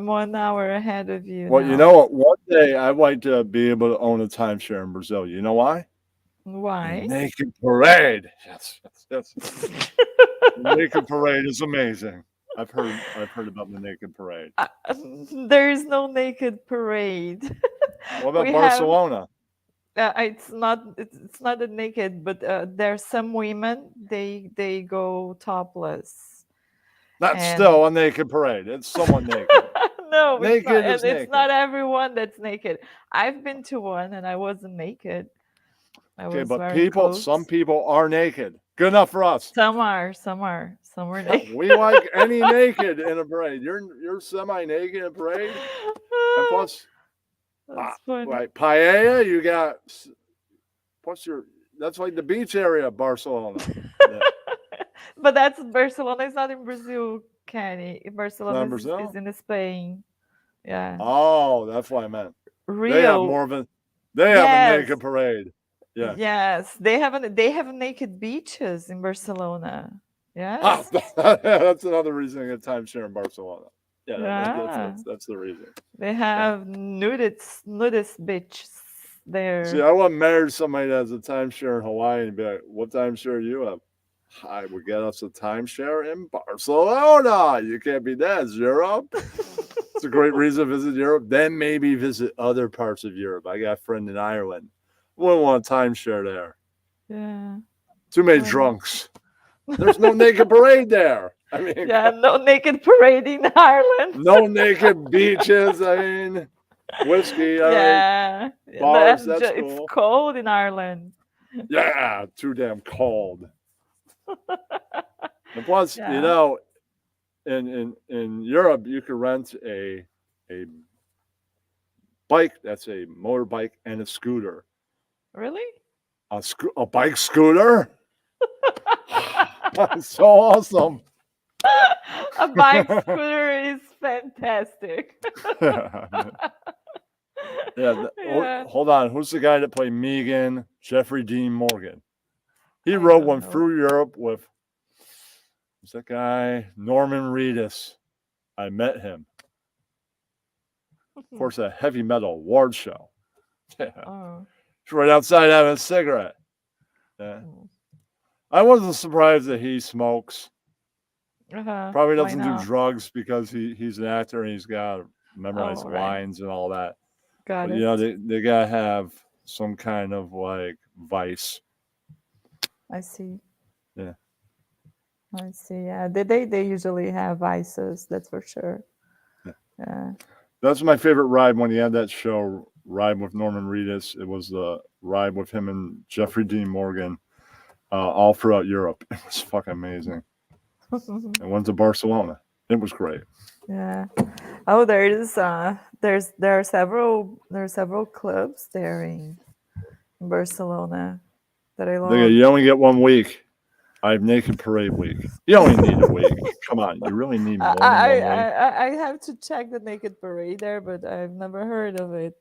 1 hour ahead of you. Well, now. you know what? One day I'd like to be able to own a timeshare in Brazil. You know why? Why? Naked Parade. Yes. The Naked Parade is amazing. I've heard about the Naked Parade. There is no naked parade. What about We Barcelona? it's not a naked, but there are some women they go topless. That's And- still a naked parade. It's someone naked. No, it's Naked not, is and it's naked. not everyone that's naked. I've been to one and I wasn't naked. I Okay, was but wearing clothes. some people are naked. Good enough for us. Some are naked. We like any naked in a parade. You're semi-naked in a parade, and plus, That's funny. like paella, you got. Plus, that's like the beach area of Barcelona. Yeah. But that's Barcelona. It's not in Brazil, Kenny. Barcelona in Brazil? is in Spain. Yeah. Oh, that's what I meant. Rio. They have more of a. They have a Yes. naked parade. Yeah. Yes, they have naked beaches in Barcelona. Yes. That's another reason to get timeshare in Barcelona. Yeah, Yeah. that's the reason. They have nudist beaches there. See, I wouldn't marry somebody that has a timeshare in Hawaii and be like, "What timeshare do you have?" I would get us a timeshare in Barcelona. You can't beat that. It's Europe. It's a great reason to visit Europe. Then maybe visit other parts of Europe. I got a friend in Ireland. Wouldn't want a timeshare there. Yeah. Too many drunks. There's no naked parade there. I mean, Yeah, no naked parade in Ireland. no naked beaches. I mean, whiskey. All right. Yeah. Bars, that's It's cool. cold in Ireland. Yeah, too damn cold. And plus, Yeah. you know, in Europe, you could rent a bike. That's a motorbike and a scooter. Really? A bike scooter? That's so awesome. A bike scooter is fantastic. Yeah. Hold on. Who's the guy that played Megan? Jeffrey Dean Morgan. He rode one through Europe with, who's that guy? Norman Reedus. I met him. Of course, a heavy metal award show. Yeah. Oh. He's right outside having a cigarette. Yeah. I wasn't surprised that he smokes. Probably doesn't do drugs because he's an actor and he's got to memorize lines and all that. Got But, it. you know, they gotta have some kind of like vice. I see. Yeah. I see. Yeah, they usually have vices. That's for sure. Yeah. That's my favorite ride when he had that show, Ride with Norman Reedus. It was the ride with him and Jeffrey Dean Morgan all throughout Europe. It was fucking amazing. I went to Barcelona. It was great. Yeah. Oh, there are several clubs there in Barcelona that I love. You only get 1 week. I have Naked Parade week. You only need a week. Come on, you really need more than 1 week. I have to check the Naked Parade there, but I've never heard of it.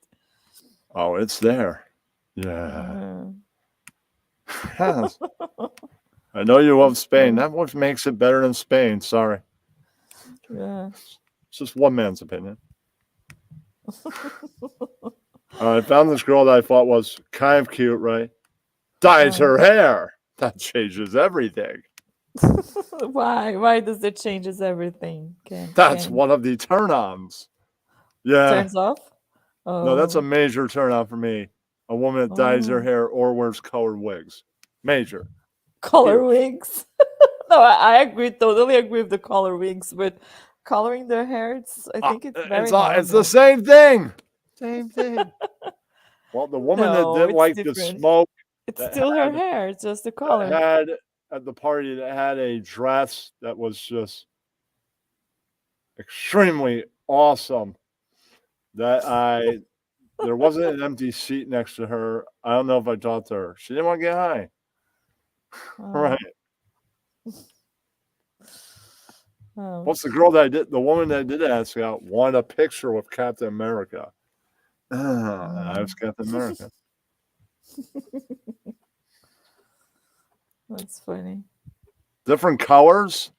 Oh, it's there. Yeah. Yes. I know you love Spain. That what makes it better than Spain. Sorry. Yeah. It's just one man's opinion. I found this girl that I thought was kind of cute, right? Dyes her hair. That changes everything. Why does it changes everything? That's one of the turn-ons. Yeah. Turns off? Oh. No, that's a major turn-on for me. A woman that dyes her hair or wears colored wigs. Major. Color wigs? No, I totally agree with the color wigs, but coloring their hair, I think it's very it's the same thing. Same thing. Well, the woman that didn't like to smoke. It's still her hair. It's just the color. Had at the party that had a dress that was just extremely awesome. There wasn't an empty seat next to her. I don't know if I talked to her. She didn't want to get high. Right. What's the girl the woman that did ask out wanted a picture with Captain America. I was Captain America. That's funny. Different colors.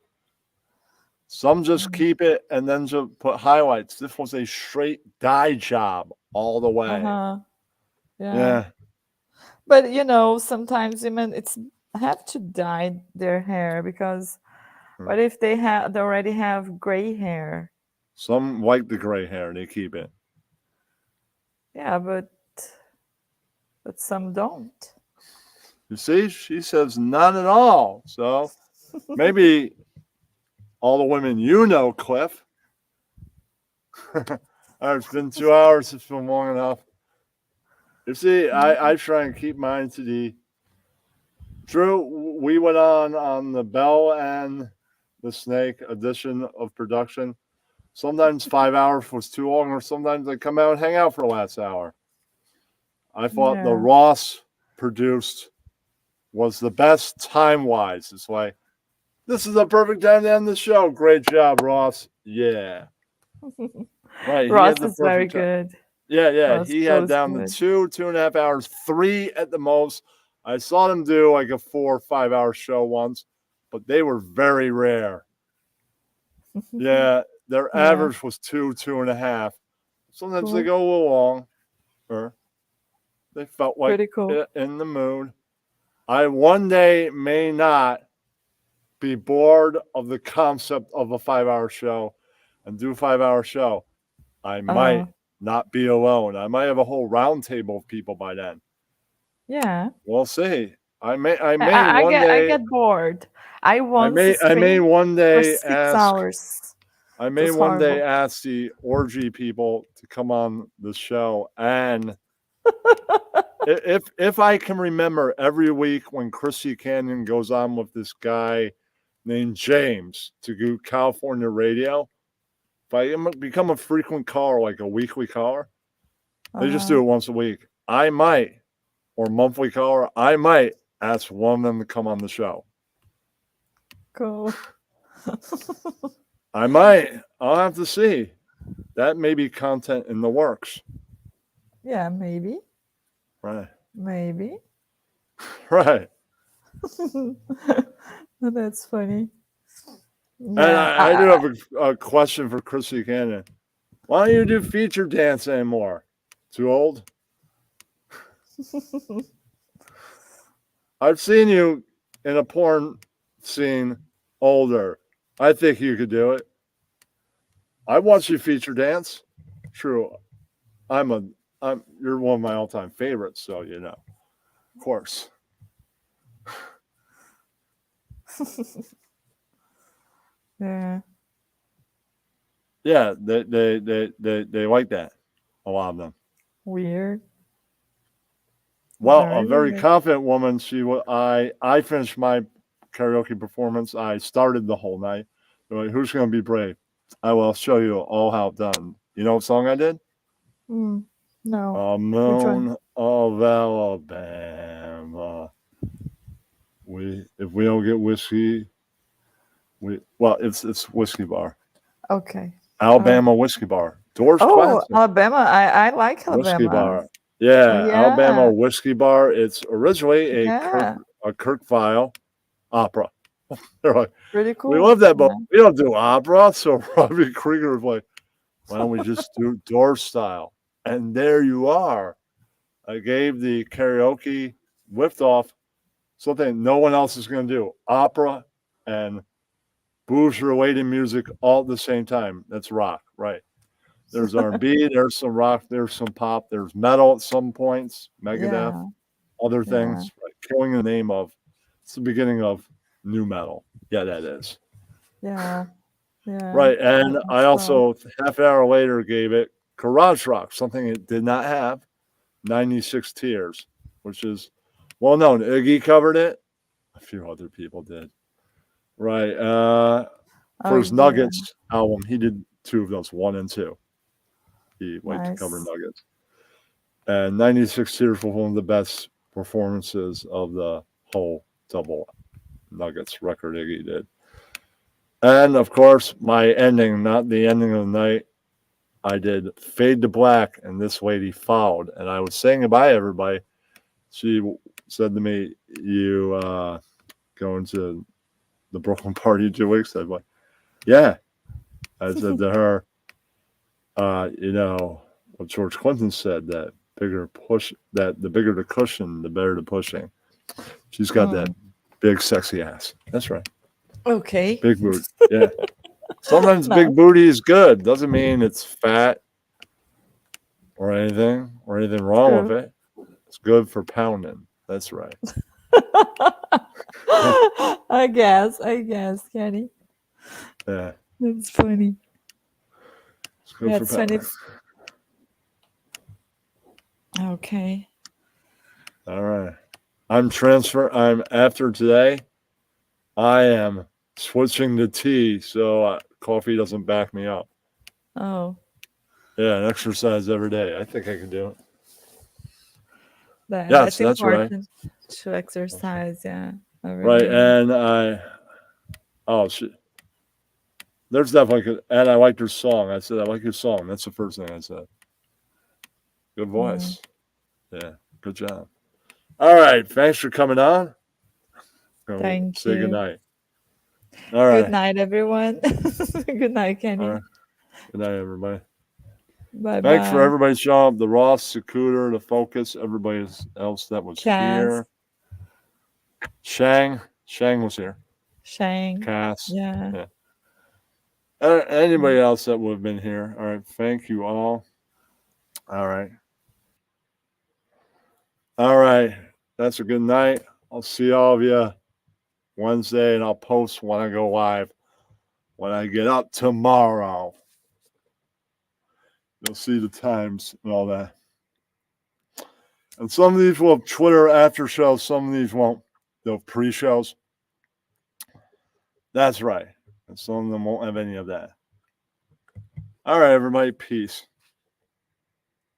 Some just keep it and then just put highlights. This was a straight dye job all the way. Yeah. But sometimes women have to dye their hair because what if they already have gray hair? Some like the gray hair, they keep it. Yeah, but some don't. You see, she says not at all. So maybe all the women Cliff. It's been 2 hours. It's been long enough. You see, I try and keep mine to the Drew. We went on the Bell and the Snake edition of production. Sometimes 5 hours was too long, or sometimes I come out and hang out for the last hour. I thought the Ross produced was the best time-wise. It's like, this is the perfect time to end the show. Great job, Ross. Yeah. Right. Ross is very good. Yeah. Ross He had down good. to 2.5 hours, 3 at the most. I saw them do like a 4 or 5 hour show once, but they were very rare. Yeah. Their average was 2.5. Sometimes they go a little long. Or they felt like in the mood. I one day may not be bored of the concept of a 5 hour show and do a 5 hour show. I might not be alone. I might have a whole round table of people by then. Yeah. We'll see. I get bored. I may one day for 6 hours. I may one day ask the orgy people to come on the show, and if I can remember every week when Chrissy Canyon goes on with this guy named James to do California radio, if I become a frequent caller, like a weekly caller, They just do it once a week. I might, or monthly caller, I might ask one of them to come on the show. Cool. I might. I'll have to see. That may be content in the works. Yeah, maybe. Right. Maybe. Right. That's funny. And Yeah, I do have a question for Chrissy Cannon. Why don't you do feature dance anymore? Too old? I've seen you in a porn scene older. I think you could do it. I watch you feature dance. True. You're one of my all-time favorites, so you know. Of course. Yeah. Yeah, they like that. A lot of them. Weird. Well, a Very very weird. confident woman. I finished my karaoke performance. I started the whole night. They're like, who's going to be brave? I will show you all how it's done. You know what song I did? No. A Which one? moon of Alabama. If we don't get whiskey, it's whiskey bar. Okay. Alabama whiskey bar. Doors Oh, classic. Alabama. I like Whiskey Alabama. bar. Yeah, Yeah. Alabama whiskey bar. It's originally Yeah. a Kirk Vile opera. They're like, Pretty cool. we love that, but Yeah. we don't do opera. So Robbie Krieger was like, why don't we just do door style? And there you are. I gave the karaoke, whipped off something no one else is going to do. Opera and booze-related music all at the same time. That's rock, right? There's R&B, there's some rock, there's some pop, there's metal at some points, Megadeth, Yeah. other Yeah. things. Right? Killing the name of, it's the beginning of new metal. Yeah, that is. Yeah. Yeah. Right, and That I makes also, half an hour later, gave it garage rock, something it did not have, 96 Tears, which is well known. Iggy covered it. A few other people did. Right. For his Nuggets album, he did 2 of those, 1 and 2. He liked to cover Nice. Nuggets. And 96 Tears was one of the best performances of the whole double Nuggets record Iggy did. And of course, my ending, not the ending of the night, I did Fade to Black, and this lady followed. And I was saying goodbye, everybody. She said to me, you going to the Brooklyn party in 2 weeks? I'm like, yeah. I said to her, you know, what George Clinton said, that the bigger the cushion, the better the pushing. She's got that big, sexy ass. That's right. Okay. Big booty. Yeah. Sometimes Nice. big booty is good. Doesn't mean it's fat or anything wrong with True. it. It's good for pounding. That's right. I guess, Kenny. Yeah. That's funny. It's good That's for funny. pounding. Okay. All right. I'm after today, I am switching to tea so coffee doesn't back me up. Oh. Yeah, and exercise every day. I think I can do it. That's That's right. important to exercise. Yeah. Every Right, day. and there's definitely, and I liked her song. I said, I like your song. That's the first thing I said. Good voice. Yeah, good job. All right, thanks for coming on. Thank Say you. good night. All right. Good night, everyone. Good night, Kenny. All right. Good night, everybody. Bye Thanks for bye. everybody showing up. The Ross, Secooter, the Focus, everybody else that was Cass. here. Shang was here. Shang. Cass. Yeah. Anybody else that would have been here. All right. Thank you all. All right. All right. That's a good night. I'll see all of you Wednesday, and I'll post when I go live. When I get up tomorrow, you'll see the times and all that. And some of these will have Twitter after shows. Some of these won't. They'll have pre-shows. That's right. And some of them won't have any of that. All right, everybody. Peace.